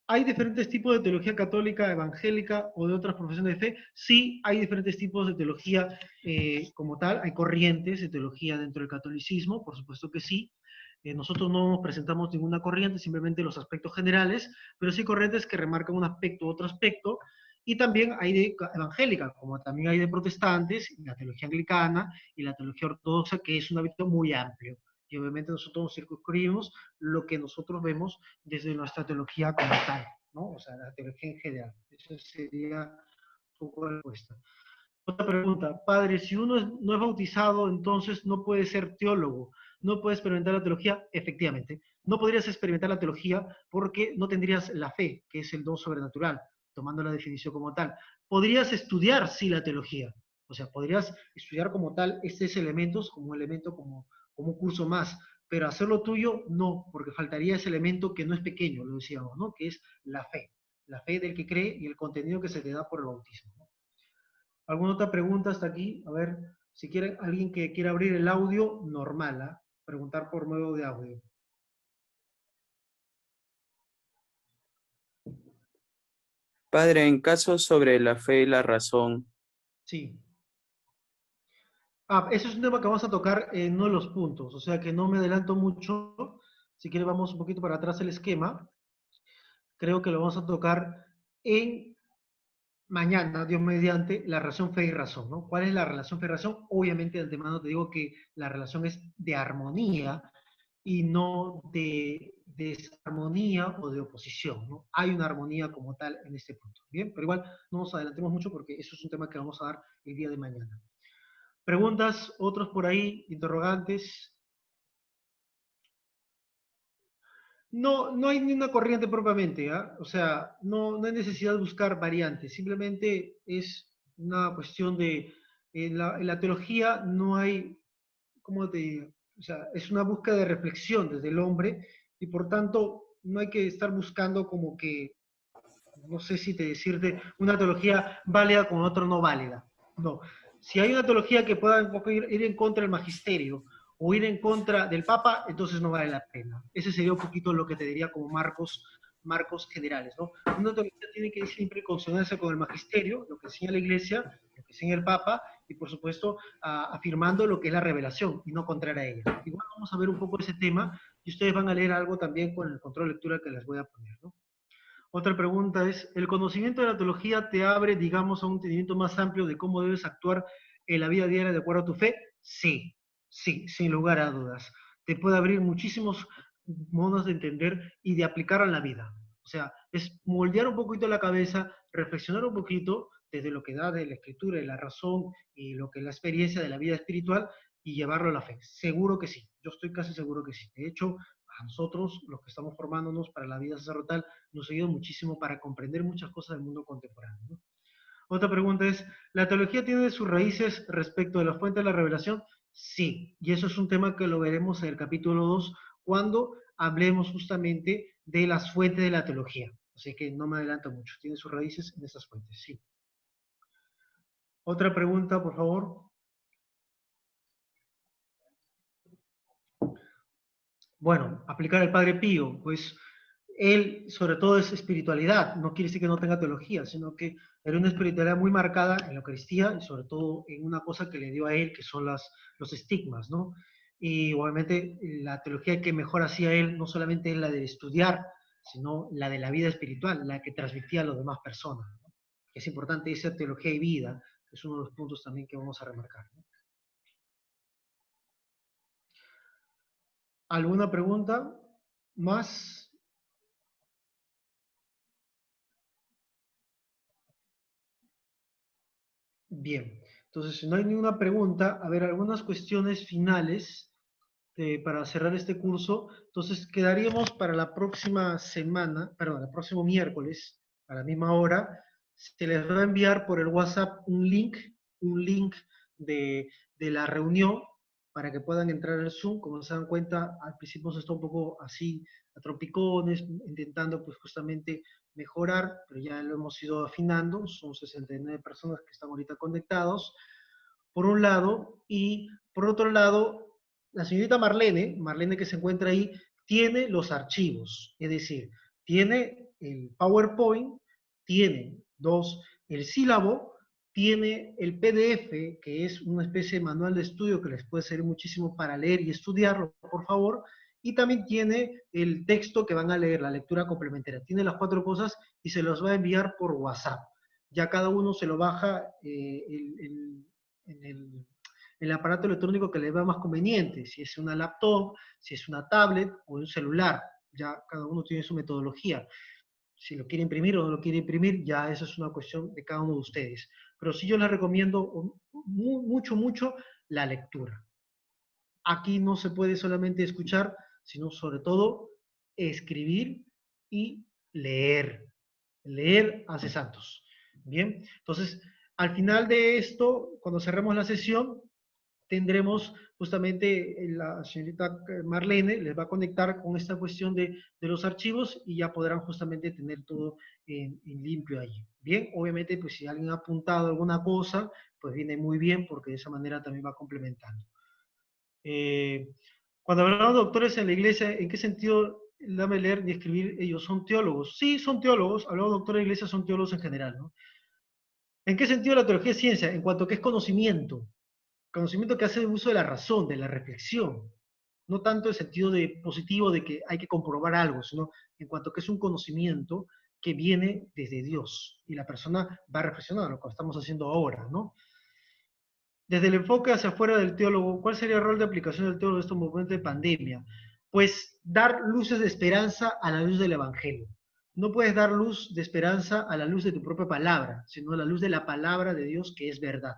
¿hay diferentes tipos de teología católica, evangélica o de otras profesiones de fe? Sí, hay diferentes tipos de teología como tal. Hay corrientes de teología dentro del catolicismo, por supuesto que sí. Nosotros no nos presentamos ninguna corriente, simplemente los aspectos generales, pero sí corrientes que remarcan un aspecto u otro aspecto. Y también hay de evangélica, como también hay de protestantes, y la teología anglicana y la teología ortodoxa, que es un hábito muy amplio. Y obviamente nosotros nos circunscribimos lo que nosotros vemos desde nuestra teología como tal, ¿no? O sea, la teología en general. Eso sería un poco la respuesta. Otra pregunta, padre, si uno no es bautizado, entonces no puede ser teólogo, no puede experimentar la teología, efectivamente. No podrías experimentar la teología porque no tendrías la fe, que es el don sobrenatural, tomando la definición como tal. Podrías estudiar, sí, la teología, o sea, podrías estudiar como tal estos elementos como un elemento, como un curso más, pero hacerlo tuyo, no, porque faltaría ese elemento que no es pequeño, lo decíamos, ¿no? Que es la fe del que cree y el contenido que se te da por el bautismo, ¿no? ¿Alguna otra pregunta hasta aquí? A ver, si quiere alguien que quiera abrir el audio, normal, ¿ah? Preguntar por medio de audio. Padre, en caso sobre la fe y la razón, Sí. Eso es un tema que vamos a tocar en uno de los puntos, o sea que no me adelanto mucho. Si quiere vamos un poquito para atrás el esquema. Creo que lo vamos a tocar en mañana, Dios mediante, la relación fe y razón, ¿no? ¿Cuál es la relación fe y razón? Obviamente de antemano te digo que la relación es de armonía y no de desarmonía o de oposición, ¿no? Hay una armonía como tal en este punto, ¿bien? Pero igual no nos adelantemos mucho porque eso es un tema que vamos a dar el día de mañana. ¿Preguntas? ¿Otros por ahí? ¿Interrogantes? No, no hay ni una corriente propiamente, ¿ah? O sea, no hay necesidad de buscar variantes, simplemente es una cuestión de, en la teología no hay, ¿cómo te digo? O sea, es una búsqueda de reflexión desde el hombre y por tanto no hay que estar buscando como que no sé si decirte una teología válida con otra no válida. No. Si hay una teología que pueda un poco ir en contra del magisterio o ir en contra del Papa, entonces no vale la pena. Ese sería un poquito lo que te diría como marcos generales, ¿no? Una teología tiene que ir siempre en consonancia con el magisterio, lo que enseña la Iglesia, lo que enseña el Papa, y por supuesto afirmando lo que es la revelación y no contraria a ella. Igual vamos a ver un poco ese tema y ustedes van a leer algo también con el control de lectura que les voy a poner, ¿no? Otra pregunta es, ¿el conocimiento de la teología te abre, digamos, a un entendimiento más amplio de cómo debes actuar en la vida diaria de acuerdo a tu fe? Sí, sí, sin lugar a dudas. Te puede abrir muchísimos modos de entender y de aplicar a la vida. O sea, es moldear un poquito la cabeza, reflexionar un poquito desde lo que da de la escritura y la razón y lo que es la experiencia de la vida espiritual y llevarlo a la fe. Seguro que sí, yo estoy casi seguro que sí. De hecho, a nosotros, los que estamos formándonos para la vida sacerdotal, nos ayuda muchísimo para comprender muchas cosas del mundo contemporáneo, ¿no? Otra pregunta es, ¿la teología tiene sus raíces respecto de la fuente de la revelación? Sí, y eso es un tema que lo veremos en el capítulo 2, cuando hablemos justamente de las fuentes de la teología. Así que no me adelanto mucho, tiene sus raíces en esas fuentes, sí. Otra pregunta, por favor. Bueno, aplicar al Padre Pío, pues él sobre todo es espiritualidad, no quiere decir que no tenga teología, sino que era una espiritualidad muy marcada en la Eucaristía y sobre todo en una cosa que le dio a él, que son los estigmas, ¿no? Y obviamente la teología que mejor hacía él no solamente es la de estudiar, sino la de la vida espiritual, la que transmitía a las demás personas, ¿no? Es importante esa teología y vida, que es uno de los puntos también que vamos a remarcar, ¿no? ¿Alguna pregunta más? Bien, entonces si no hay ninguna pregunta, a ver, algunas cuestiones finales para cerrar este curso. Entonces quedaríamos para la próxima semana, perdón, el próximo miércoles, a la misma hora, se les va a enviar por el WhatsApp un link de la reunión para que puedan entrar al Zoom. Como se dan cuenta, al principio se está un poco así, a trompicones, intentando pues justamente mejorar, pero ya lo hemos ido afinando, son 69 personas que están ahorita conectados, por un lado, y por otro lado, la señorita Marlene que se encuentra ahí, tiene los archivos, es decir, tiene el PowerPoint, tiene el sílabo, tiene el PDF, que es una especie de manual de estudio que les puede servir muchísimo para leer y estudiarlo, por favor, y también tiene el texto que van a leer, la lectura complementaria. Tiene las 4 cosas y se los va a enviar por WhatsApp. Ya cada uno se lo baja en el aparato electrónico que le va más conveniente, si es una laptop, si es una tablet o un celular. Ya cada uno tiene su metodología. Si lo quiere imprimir o no lo quiere imprimir, ya eso es una cuestión de cada uno de ustedes. Pero sí yo les recomiendo mucho la lectura. Aquí no se puede solamente escuchar, sino sobre todo escribir y leer. Leer hace santos. Bien, entonces al final de esto, cuando cerremos la sesión, tendremos justamente la señorita Marlene les va a conectar con esta cuestión de los archivos y ya podrán justamente tener todo en limpio allí. Bien, obviamente pues si alguien ha apuntado alguna cosa, pues viene muy bien porque de esa manera también va complementando. Cuando hablamos de doctores en la iglesia, ¿en qué sentido dame leer ni escribir? Ellos son teólogos. Sí, son teólogos. Hablamos de doctores de la iglesia, son teólogos en general, ¿no? ¿En qué sentido la teología es ciencia? En cuanto a que es conocimiento. Conocimiento que hace uso de la razón, de la reflexión. No tanto en sentido de positivo de que hay que comprobar algo, sino en cuanto a que es un conocimiento que viene desde Dios. Y la persona va a reflexionar, lo que estamos haciendo ahora, ¿no? Desde el enfoque hacia afuera del teólogo, ¿cuál sería el rol de aplicación del teólogo en estos momentos de pandemia? Pues dar luces de esperanza a la luz del Evangelio. No puedes dar luz de esperanza a la luz de tu propia palabra, sino a la luz de la palabra de Dios que es verdad.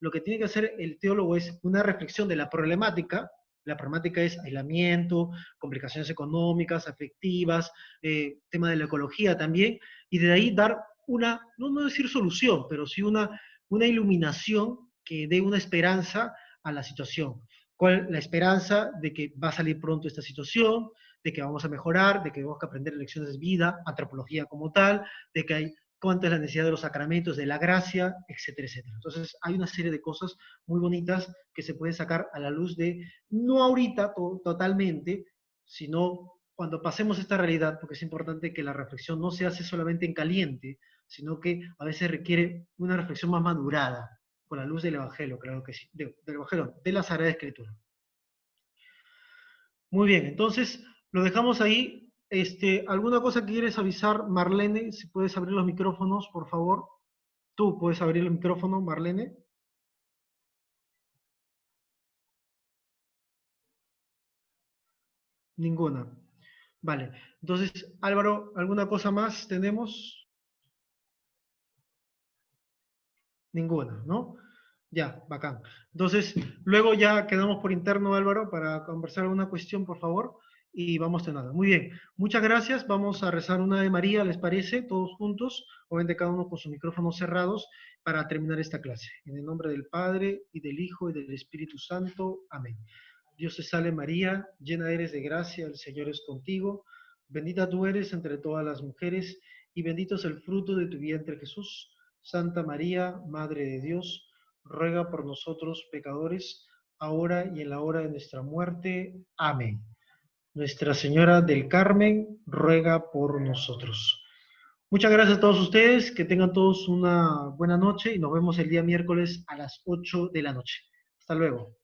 Lo que tiene que hacer el teólogo es una reflexión de la problemática. La problemática es aislamiento, complicaciones económicas, afectivas, tema de la ecología también, y de ahí dar una, no decir solución, pero sí una iluminación que dé una esperanza a la situación. ¿Cuál? La esperanza de que va a salir pronto esta situación, de que vamos a mejorar, de que tenemos que aprender lecciones de vida, antropología como tal, de que hay cuánto es la necesidad de los sacramentos, de la gracia, etcétera, etcétera. Entonces hay una serie de cosas muy bonitas que se pueden sacar a la luz de, no ahorita totalmente, sino cuando pasemos esta realidad, porque es importante que la reflexión no se hace solamente en caliente, sino que a veces requiere una reflexión más madurada, con la luz del Evangelio, claro que sí, del Evangelio, de la Sagrada Escritura. Muy bien, entonces lo dejamos ahí. ¿Alguna cosa que quieres avisar, Marlene? Si puedes abrir los micrófonos, por favor. Tú puedes abrir el micrófono, Marlene. Ninguna. Vale. Entonces, Álvaro, ¿alguna cosa más tenemos? Ninguna, ¿no? Ya, bacán. Entonces, luego ya quedamos por interno, Álvaro, para conversar alguna cuestión, por favor, y vamos teniendo. Muy bien, muchas gracias. Vamos a rezar una Ave María, ¿les parece? Todos juntos, obviamente cada uno con sus micrófonos cerrados, para terminar esta clase. En el nombre del Padre, y del Hijo, y del Espíritu Santo. Amén. Dios te salve María, llena eres de gracia, el Señor es contigo. Bendita tú eres entre todas las mujeres, y bendito es el fruto de tu vientre, Jesús. Santa María, Madre de Dios, ruega por nosotros pecadores, ahora y en la hora de nuestra muerte. Amén. Nuestra Señora del Carmen, ruega por nosotros. Muchas gracias a todos ustedes, que tengan todos una buena noche y nos vemos el día miércoles a las 8 de la noche. Hasta luego.